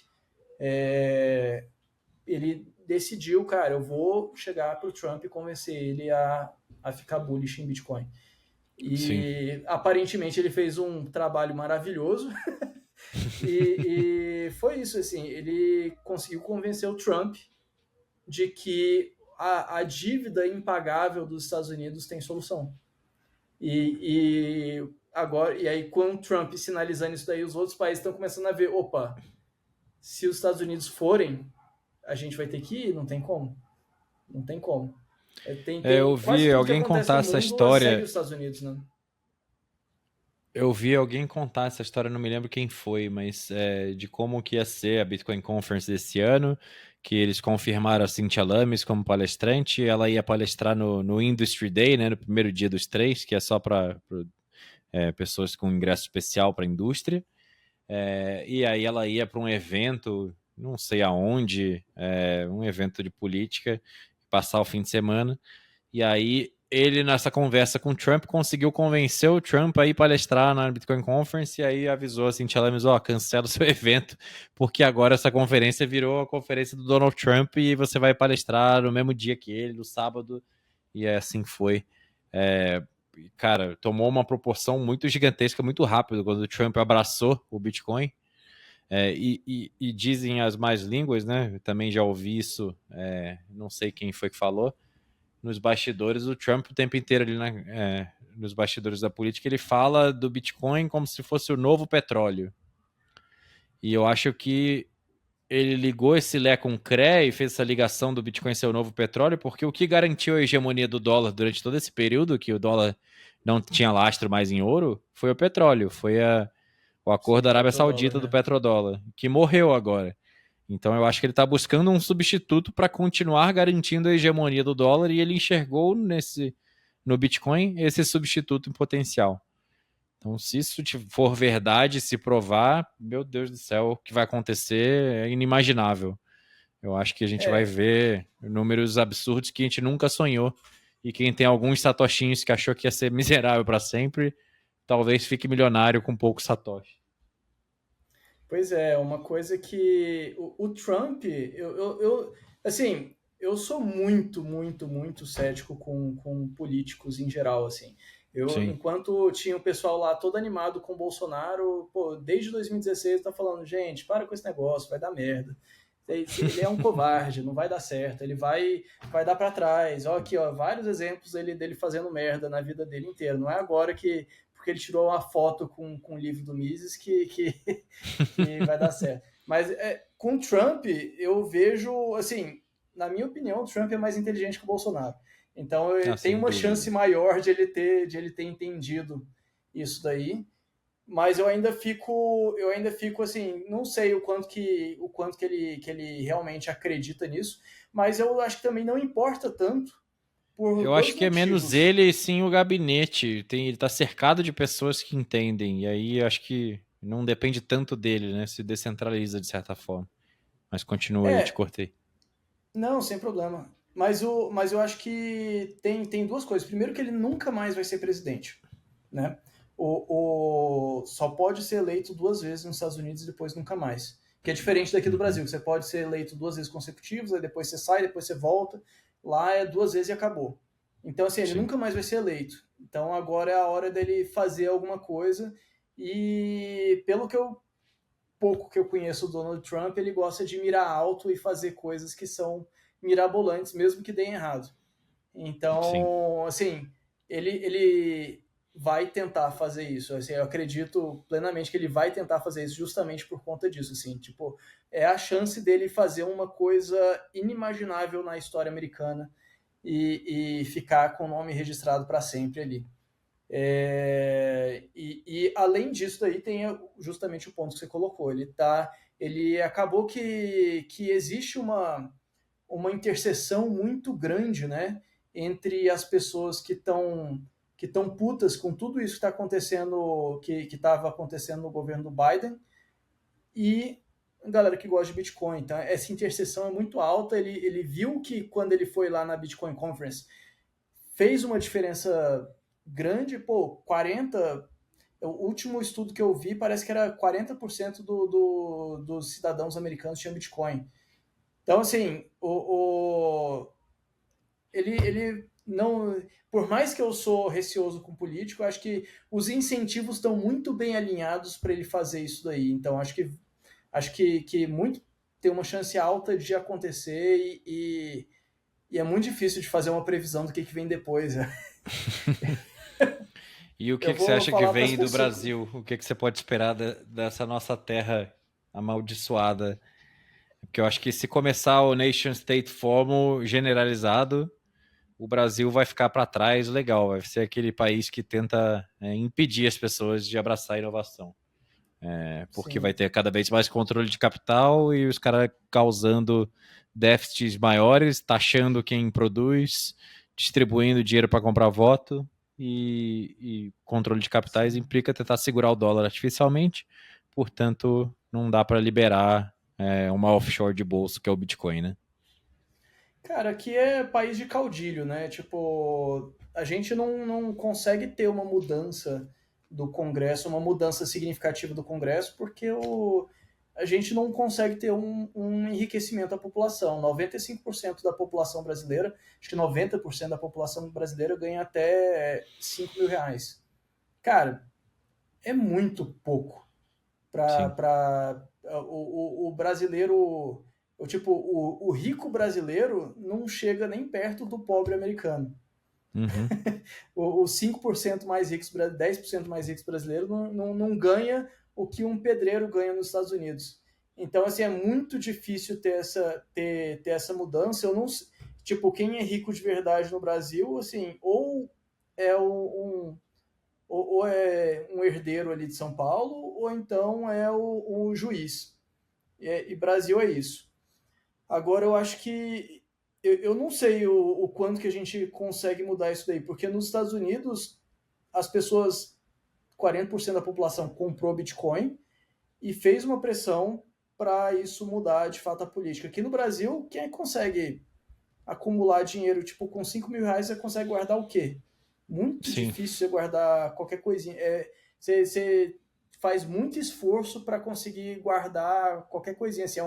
Ele decidiu, cara, eu vou chegar pro Trump e convencer ele a ficar bullish em Bitcoin. sim, E aparentemente ele fez um trabalho maravilhoso. E foi isso, assim, ele conseguiu convencer o Trump de que a dívida impagável dos Estados Unidos tem solução. Agora, e aí, com o Trump sinalizando isso daí, os outros países estão começando a ver, opa, se os Estados Unidos forem, a gente vai ter que ir? Não tem como. Não tem como. Eu Quase vi tudo que alguém acontece contar no essa mundo segue história. os Estados Unidos, né? Eu vi alguém contar essa história, não me lembro quem foi, mas de como que ia ser a Bitcoin Conference desse ano, que eles confirmaram a Cynthia Lames como palestrante, ela ia palestrar no Industry Day, né, no primeiro dia dos 3, que é só para pessoas com ingresso especial para a indústria, e aí ela ia para um evento, não sei aonde, um evento de política, passar o fim de semana, e aí ele, nessa conversa com o Trump, conseguiu convencer o Trump a ir palestrar na Bitcoin Conference e aí avisou assim, Lames, cancela o seu evento, porque agora essa conferência virou a conferência do Donald Trump e você vai palestrar no mesmo dia que ele, no sábado, e assim foi. Cara, tomou uma proporção muito gigantesca, muito rápido, quando o Trump abraçou o Bitcoin. E dizem as mais línguas, né? Eu também já ouvi isso, não sei quem foi que falou, nos bastidores, o Trump o tempo inteiro ali nos bastidores da política, ele fala do Bitcoin como se fosse o novo petróleo. E eu acho que ele ligou esse Lé com Cré e fez essa ligação do Bitcoin ser o novo petróleo, porque o que garantiu a hegemonia do dólar durante todo esse período, que o dólar não tinha lastro mais em ouro, foi o petróleo, foi o acordo Sim, da Arábia petrodólar, Saudita do né? petrodólar, que morreu agora. Então eu acho que ele está buscando um substituto para continuar garantindo a hegemonia do dólar e ele enxergou no Bitcoin esse substituto em potencial. Então, se isso for verdade, se provar, meu Deus do céu, o que vai acontecer é inimaginável. Eu acho que a gente vai É, ver números absurdos que a gente nunca sonhou. E quem tem alguns satoshinhos que achou que ia ser miserável para sempre, talvez fique milionário com pouco satoshi. pois é, uma coisa que o Trump, assim, eu sou muito, muito, muito cético com políticos em geral, assim. Sim, Enquanto tinha o pessoal lá todo animado com o Bolsonaro, pô, desde 2016 tá falando, gente, para com esse negócio, vai dar merda. Ele é um covarde, não vai dar certo, ele vai dar para trás. Ó, aqui, ó, vários exemplos dele fazendo merda na vida dele inteira. Não é agora que, porque ele tirou uma foto com o livro do Mises que vai dar certo. Mas com o Trump, eu vejo, assim, na minha opinião, o Trump é mais inteligente que o Bolsonaro. Então, tem sem uma dúvida. chance maior de ele ter entendido isso daí. Mas eu ainda fico assim, não sei o quanto que ele realmente acredita nisso, mas eu acho que também não importa tanto por Eu acho dois que é menos motivos. ele e sim o gabinete. Ele tá cercado de pessoas que entendem. E aí eu acho que não depende tanto dele, né? Se descentraliza de certa forma. Mas continua aí, te É, cortei. não, sem problema. Mas eu acho que tem duas coisas. Primeiro que ele nunca mais vai ser presidente, né? Só pode ser eleito duas vezes nos Estados Unidos e depois nunca mais. Que é diferente daqui do Uhum. Brasil, que você pode ser eleito duas vezes consecutivas, aí depois você sai, depois você volta. Lá é duas vezes e acabou. Então, assim, ele Sim, nunca mais vai ser eleito. Então, agora é a hora dele fazer alguma coisa. E pelo pouco que eu conheço o Donald Trump, ele gosta de mirar alto e fazer coisas que são mirabolantes, mesmo que deem errado. sim. Então, assim, ele vai tentar fazer isso. Assim, eu acredito plenamente que ele vai tentar fazer isso justamente por conta disso. Assim, tipo, é a chance dele fazer uma coisa inimaginável na história americana e ficar com o nome registrado para sempre ali. E além disso daí tem justamente o ponto que você colocou. Ele acabou que existe uma interseção muito grande, né, entre as pessoas que estão putas com tudo isso que está acontecendo, que estava acontecendo no governo do Biden, e a galera que gosta de Bitcoin. Então, essa interseção é muito alta. Ele viu que quando ele foi lá na Bitcoin Conference, fez uma diferença grande, pô, 40. O último estudo que eu vi parece que era 40% dos cidadãos americanos tinham Bitcoin. Então, assim, ele não. Por mais que eu sou receoso com político, eu acho que os incentivos estão muito bem alinhados para ele fazer isso daí. Então, acho que muito tem uma chance alta de acontecer e é muito difícil de fazer uma previsão do que vem depois. E o Eu que você vou acha que falar para as vem do pessoas. Brasil? O que você pode esperar dessa nossa terra amaldiçoada? Porque eu acho que se começar o nation state formal generalizado, o Brasil vai ficar para trás legal. Vai ser aquele país que tenta impedir as pessoas de abraçar a inovação. Porque vai Sim, ter cada vez mais controle de capital e os caras causando déficits maiores, taxando quem produz, distribuindo dinheiro para comprar voto e controle de capitais sim. implica tentar segurar o dólar artificialmente, portanto não dá para liberar uma offshore de bolsa que é o Bitcoin, né? Cara, aqui é país de caudilho, né? Tipo, a gente não consegue ter uma mudança do Congresso, uma mudança significativa do Congresso, porque a gente não consegue ter um enriquecimento da população. 95% da população brasileira, acho que 90% da população brasileira ganha até R$ 5.000. Cara, é muito pouco Sim. para o brasileiro, o rico brasileiro não chega nem perto do pobre americano. Uhum. Os 5% mais ricos, 10% mais ricos brasileiros não ganha o que um pedreiro ganha nos Estados Unidos. Então, assim, é muito difícil ter essa mudança. Eu não, tipo, quem é rico de verdade no Brasil, assim, ou é ou é um herdeiro ali de São Paulo, ou então é o juiz. E Brasil é isso. Agora eu acho que eu não sei o quanto que a gente consegue mudar isso daí, porque nos Estados Unidos as pessoas, 40% da população comprou Bitcoin e fez uma pressão para isso mudar de fato a política. Aqui no Brasil, quem é que consegue acumular dinheiro, tipo, com R$ 5.000 você consegue guardar o quê? Muito Sim. difícil você guardar qualquer coisinha. Você faz muito esforço para conseguir guardar qualquer coisinha. Assim,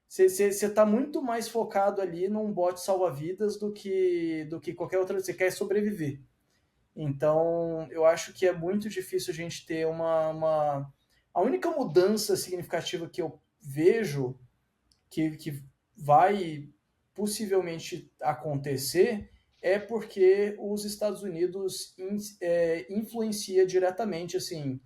você está muito mais focado ali num bote salva-vidas do que qualquer outra. Você quer sobreviver. Então, eu acho que é muito difícil a gente ter A única mudança significativa que eu vejo que vai possivelmente acontecer é porque os Estados Unidos influencia diretamente assim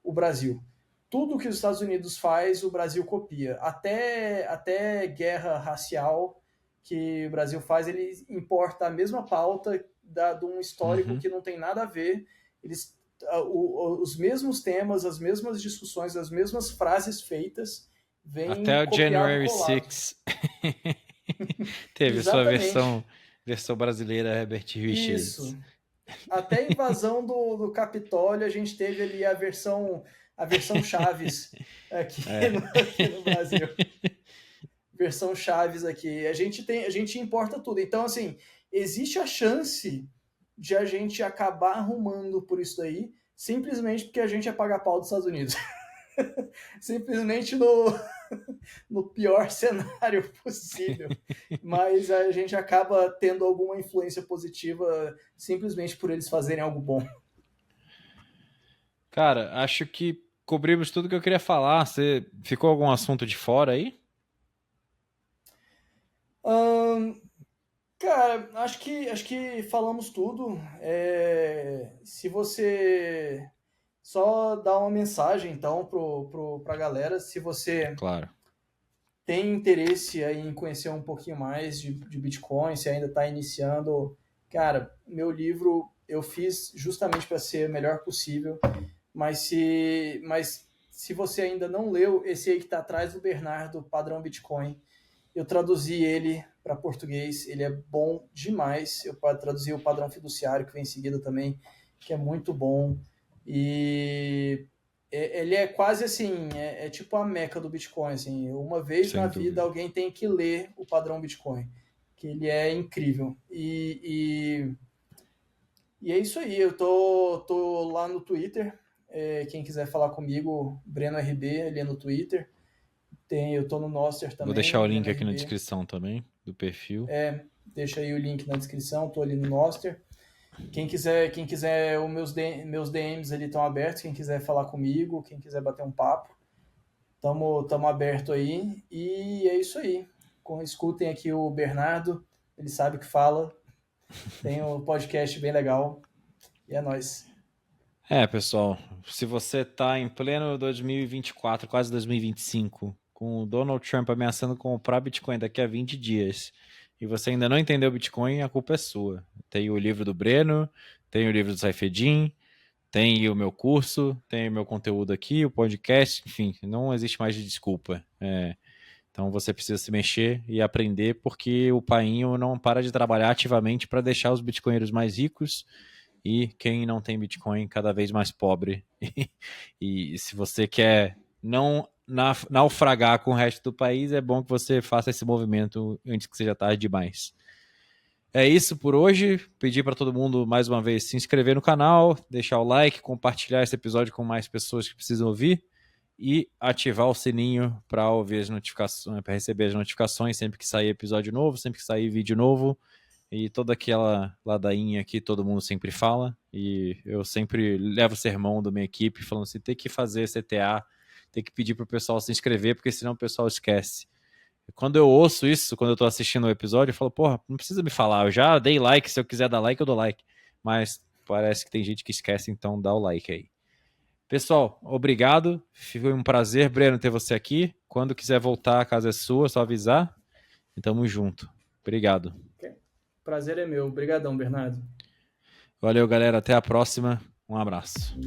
o Brasil. Tudo que os Estados Unidos faz, o Brasil copia. Até guerra racial que o Brasil faz, ele importa a mesma pauta de um histórico Uhum. que não tem nada a ver. Eles, os mesmos temas, as mesmas discussões, as mesmas frases feitas, vem Até o copiado January colado. 6 teve sua Exatamente. versão brasileira, Herbert Richards. Isso. Até a invasão do Capitólio, a gente teve ali a versão Chaves aqui, É. aqui no Brasil. Versão Chaves aqui. A gente importa tudo. Então, assim, existe a chance de a gente acabar arrumando por isso daí, simplesmente porque a gente é paga pau dos Estados Unidos. Simplesmente no pior cenário possível. Mas a gente acaba tendo alguma influência positiva simplesmente por eles fazerem algo bom. Cara, acho que cobrimos tudo que eu queria falar. Você ficou algum assunto de fora aí? Hum, Cara, acho que falamos tudo. Se você só dar uma mensagem, então, pra galera, se você Claro. tem interesse aí em conhecer um pouquinho mais de Bitcoin, se ainda está iniciando, cara, meu livro eu fiz justamente para ser o melhor possível, mas se você ainda não leu, esse aí que está atrás do Bernardo, Padrão Bitcoin, eu traduzi ele para português, ele é bom demais. Eu traduzi o Padrão Fiduciário, que vem em seguida também, que é muito bom. E ele é quase assim, é tipo a meca do Bitcoin. Assim, uma vez Sem na dúvida. vida alguém tem que ler o Padrão Bitcoin, que ele é incrível. E é isso aí, eu tô lá no Twitter. Quem quiser falar comigo, Breno RB, ali no Twitter. Eu tô no Noster Vou deixar também, o Breno link aqui na RB. descrição também do perfil. Deixa aí o link na descrição, tô ali no Noster. Quem quiser, meus DMs ali estão abertos, quem quiser falar comigo, quem quiser bater um papo, tamo aberto aí. E é isso aí. Escutem aqui o Bernardo, ele sabe o que fala. Tem um podcast bem legal. E é nóis. Pessoal, se você tá em pleno 2024, quase 2025, com o Donald Trump ameaçando comprar Bitcoin daqui a 20 dias, e você ainda não entendeu Bitcoin, a culpa é sua. Tem o livro do Breno, tem o livro do Saifedin, tem o meu curso, tem o meu conteúdo aqui, o podcast, enfim, não existe mais de desculpa. Então você precisa se mexer e aprender, porque o painho não para de trabalhar ativamente para deixar os bitcoinheiros mais ricos e quem não tem Bitcoin cada vez mais pobre. E se você quer não naufragar com o resto do país, é bom que você faça esse movimento antes que seja tarde demais. É isso por hoje. Pedir para todo mundo mais uma vez se inscrever no canal, deixar o like, compartilhar esse episódio com mais pessoas que precisam ouvir e ativar o sininho para ouvir as notificações, para receber as notificações sempre que sair episódio novo, sempre que sair vídeo novo. E toda aquela ladainha que todo mundo sempre fala. E eu sempre levo o sermão da minha equipe falando assim: tem que fazer CTA, tem que pedir pro pessoal se inscrever, porque senão o pessoal esquece. Quando eu ouço isso, quando eu tô assistindo o episódio, eu falo, porra, não precisa me falar, eu já dei like, se eu quiser dar like, eu dou like. Mas parece que tem gente que esquece, então dá o like aí. Pessoal, obrigado. Foi um prazer, Breno, ter você aqui. Quando quiser voltar, a casa é sua, é só avisar. E tamo junto. Obrigado. Prazer é meu. Obrigadão, Bernardo. Valeu, galera. Até a próxima. Um abraço.